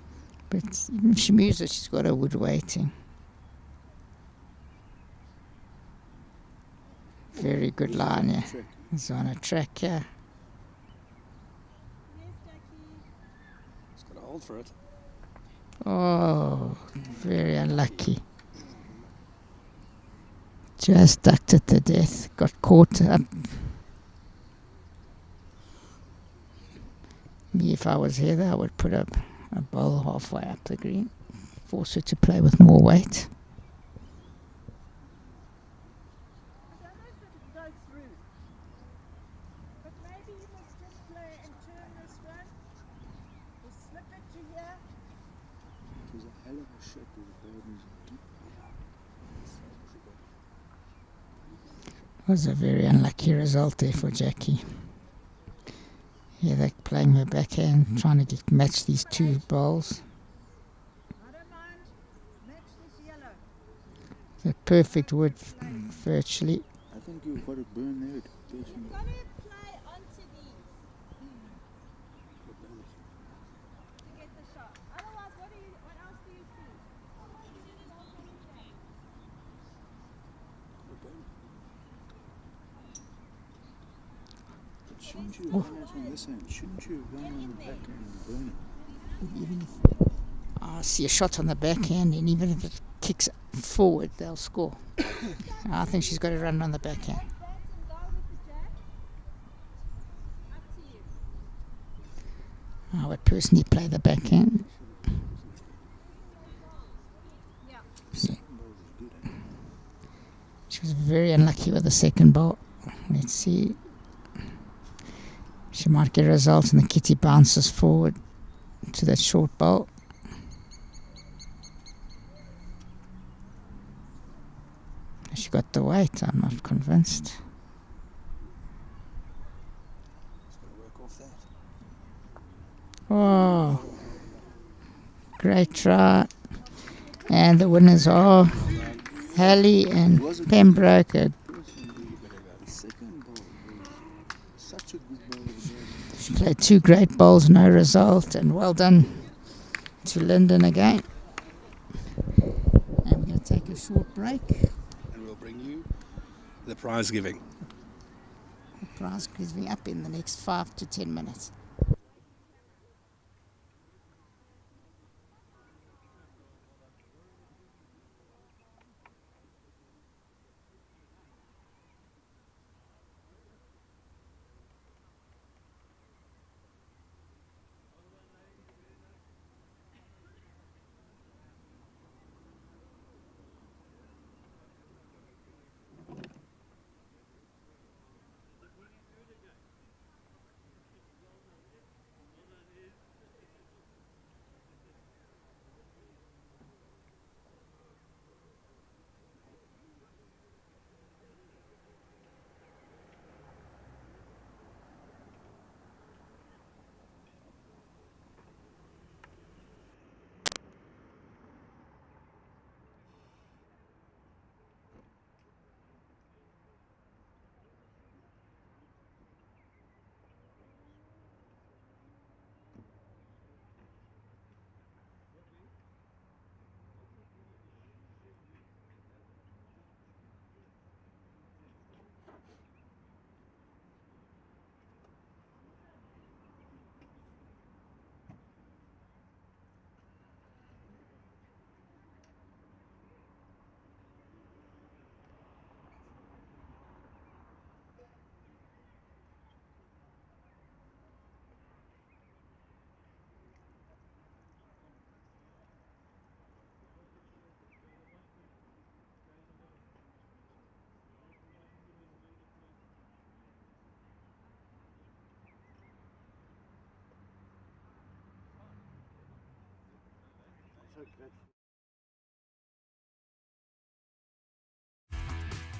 But even if she moves it, she's got a wood waiting. Very good line here. It's on a track here. She's got a hold for it. Oh, very unlucky. Just ducked it to death. Got caught up. Me, if I was Heather, I would put up a bowl halfway up the green. Force her to play with more weight. I don't know if it will go through. But maybe you must just play and turn this one. Or slip it to here. It was a hell of a shot with the ball was deep. It was a very unlucky result there for Jackie. Yeah, they're playing her backhand, trying to match these 2 bowls. I don't mind. Match this yellow. The perfect wood, virtually. I think you've got a burn there. You've got to play onto these to get the shot. Otherwise, what else do you see? But shouldn't you run it on this end? Shouldn't you run on the back end and burn it? Even if I see a shot on the backhand, and even if it kicks forward, they'll score. I think she's got to run on the backhand. I would personally play the backhand. She was very unlucky with the second ball. Let's see. She might get a result, and the kitty bounces forward to that short ball. She got the weight, I'm not convinced. Oh, great try. And the winners are Halley and Pembroke. She played two great bowls, no result, and well done to Lyndon again. And we're going to take a short break. And we'll bring you the prize giving. The prize giving up in the next 5 to 10 minutes.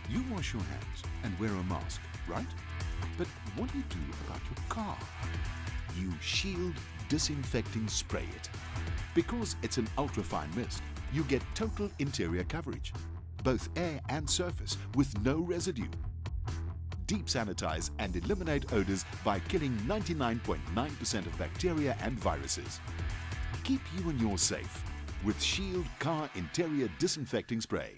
You wash your hands and wear a mask, right? But what do you do about your car? You Shield Disinfecting Spray it. Because it's an ultrafine mist, you get total interior coverage, both air and surface, with no residue. Deep sanitize and eliminate odors by killing 99.9% of bacteria and viruses. Keep you and yours safe with Shield Car Interior Disinfecting Spray.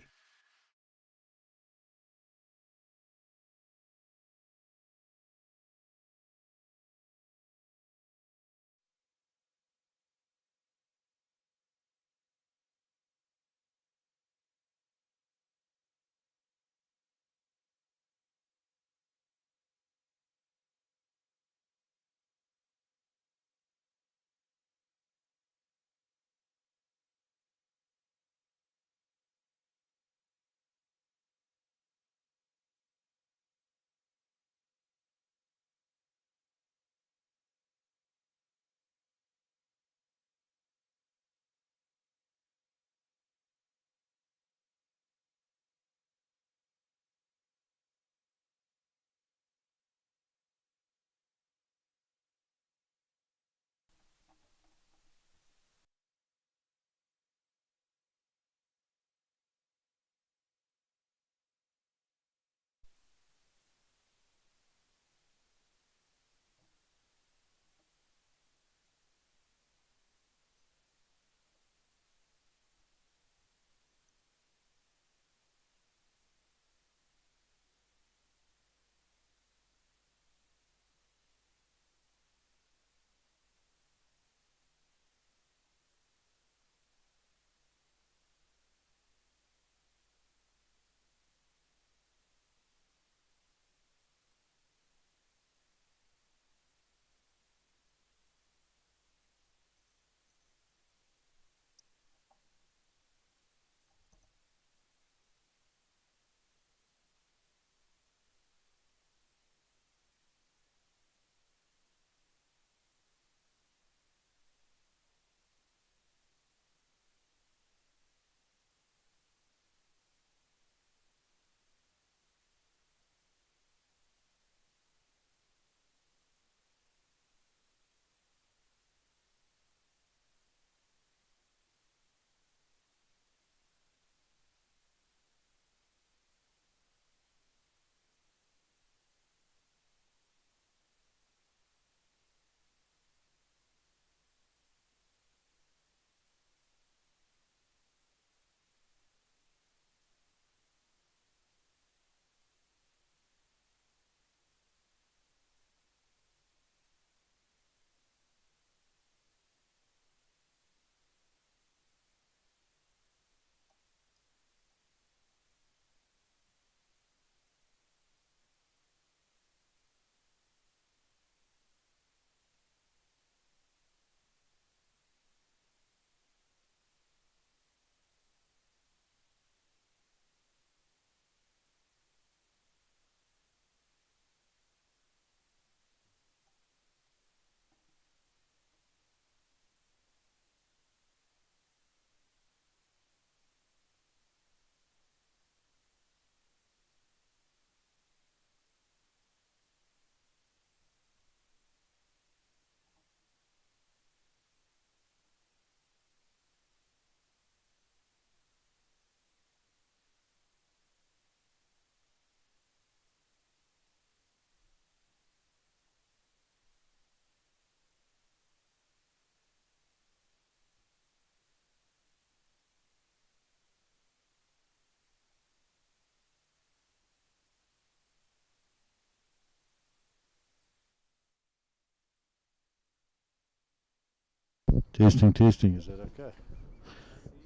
Testing, testing, is that okay?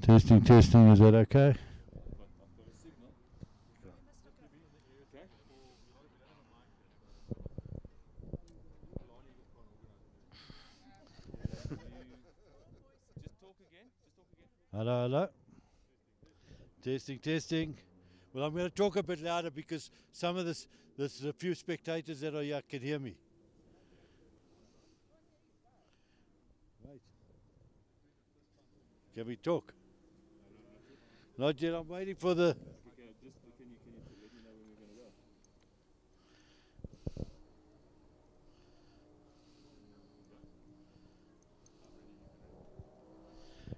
Testing, testing, is that okay? Hello, hello. Testing, testing. Well, I'm going to talk a bit louder because some of there's a few spectators that are here can hear me. Right. Can we talk? Not yet. I'm waiting for the.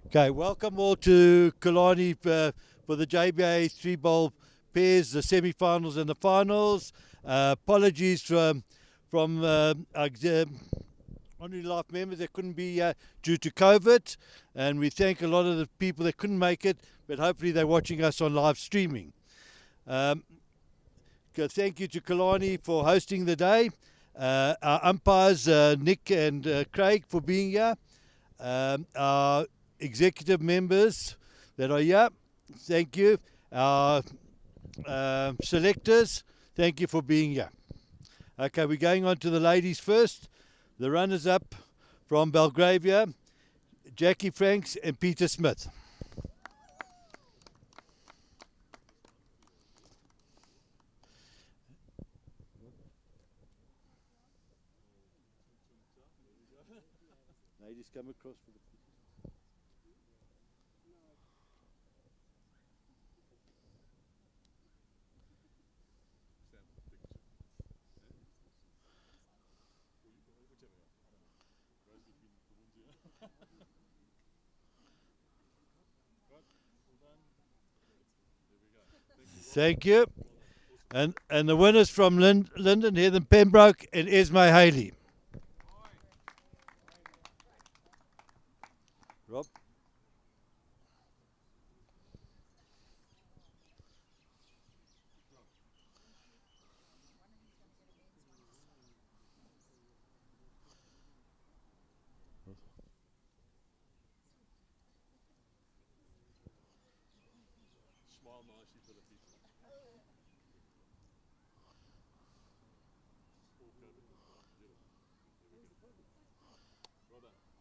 Okay, welcome all to Killarney for the JBA 3-bowl pairs, the semi-finals and the finals. Apologies from our honorary life members that couldn't be here due to COVID, and we thank a lot of the people that couldn't make it, but hopefully they're watching us on live streaming. Thank you to Killarney for hosting the day. Our umpires, Nick and Craig, for being here. Our executive members that are here, thank you. Our selectors, thank you for being here. Okay, we're going on to the ladies first. The runners up from Belgravia, Jackie Franks and Peter Smith. Ladies, come across for the. Thank you. And the winners from Linden, Heather Pembroke and Esme Haley. Rob.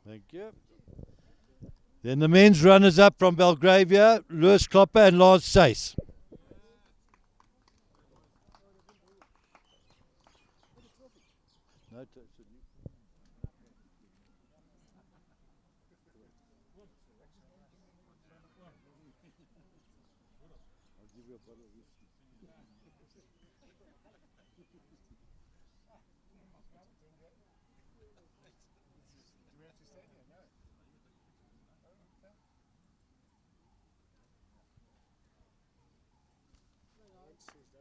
Thank you. Then the men's runners up from Belgravia, Lewis Klopper and Lars Sace.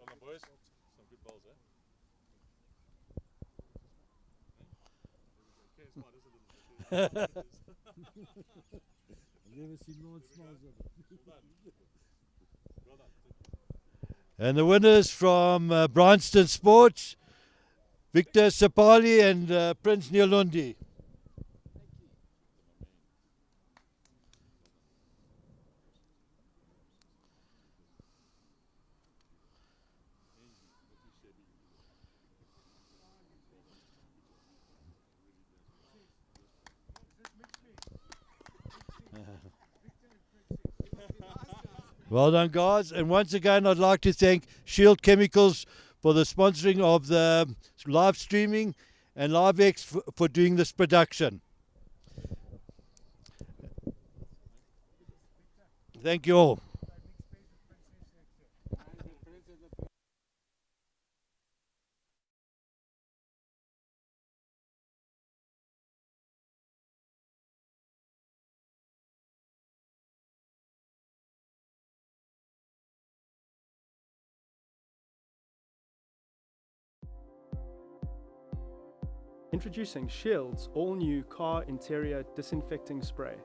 Come on, boys. Some good balls, eh? I've never seen Lord smiles of it. And the winners from Bryanston Sports, Victor Sapali and Prince Nialundi. Well done, guys. And once again, I'd like to thank Shield Chemicals for the sponsoring of the live streaming and LiveX for doing this production. Thank you all. Introducing Shield's all-new car interior disinfecting spray.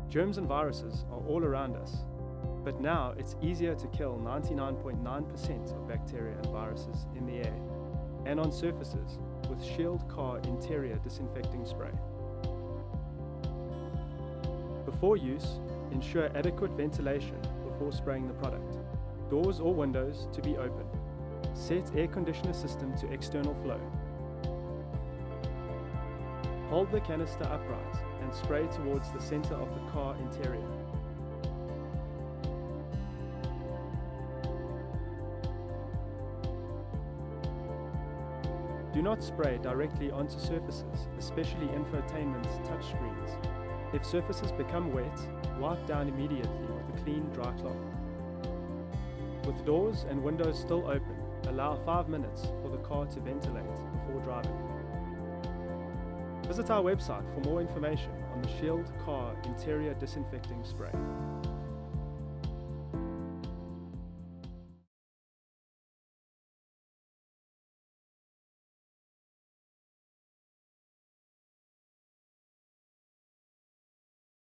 Germs and viruses are all around us, but now it's easier to kill 99.9% of bacteria and viruses in the air and on surfaces with Shield Car Interior Disinfecting Spray. Before use, ensure adequate ventilation before spraying the product. Doors or windows to be open. Set air conditioner system to external flow. Hold the canister upright and spray towards the center of the car interior. Do not spray directly onto surfaces, especially infotainment touchscreens. If surfaces become wet, wipe down immediately with a clean, dry cloth. With doors and windows still open, allow 5 minutes for the car to ventilate before driving. Visit our website for more information on the Shield Car Interior Disinfecting Spray.